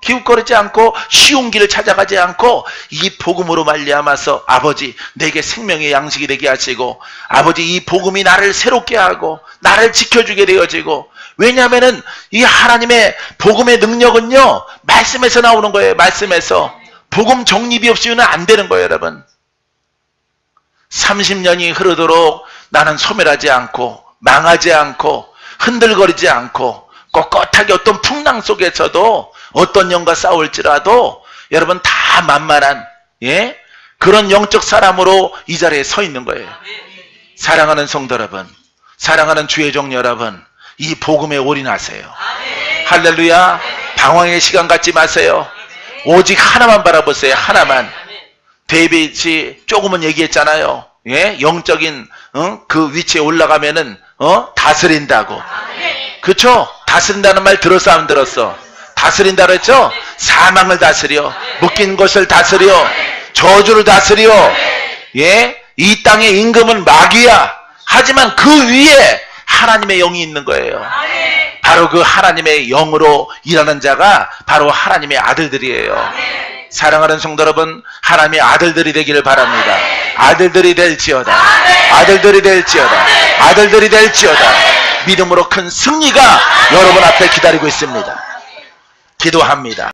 기웃거리지 않고 쉬운 길을 찾아가지 않고 이 복음으로 말미암아서 아버지 내게 생명의 양식이 되게 하시고 아버지 이 복음이 나를 새롭게 하고 나를 지켜주게 되어지고 왜냐하면은 이 하나님의 복음의 능력은요 말씀에서 나오는 거예요. 말씀에서 복음 정립이 없이는 안 되는 거예요. 여러분 30년이 흐르도록 나는 소멸하지 않고 망하지 않고 흔들거리지 않고 꼿꼿하게 어떤 풍랑 속에서도 어떤 영과 싸울지라도 여러분 다 만만한 그런 영적 사람으로 이 자리에 서 있는 거예요. 사랑하는 성도 여러분, 사랑하는 주의 종 여러분, 이 복음에 올인하세요. 할렐루야. 방황의 시간 갖지 마세요. 오직 하나만 바라보세요. 하나만. 데이빗이 조금은 얘기했잖아요. 영적인 그 위치에 올라가면은 다스린다고. 그쵸? 다스린다는 말 들었어 안 들었어? 다스린다 그랬죠? 사망을 다스려, 묶인 것을 다스려, 저주를 다스려. 이 땅의 임금은 마귀야. 하지만 그 위에 하나님의 영이 있는 거예요. 바로 그 하나님의 영으로 일하는 자가 바로 하나님의 아들들이에요. 사랑하는 성도 여러분, 하나님의 아들들이 되기를 바랍니다. 아들들이 될지어다. 아들들이 될지어다. 아들들이 될지어다. 믿음으로 큰 승리가 여러분 앞에 기다리고 있습니다. 기도합니다.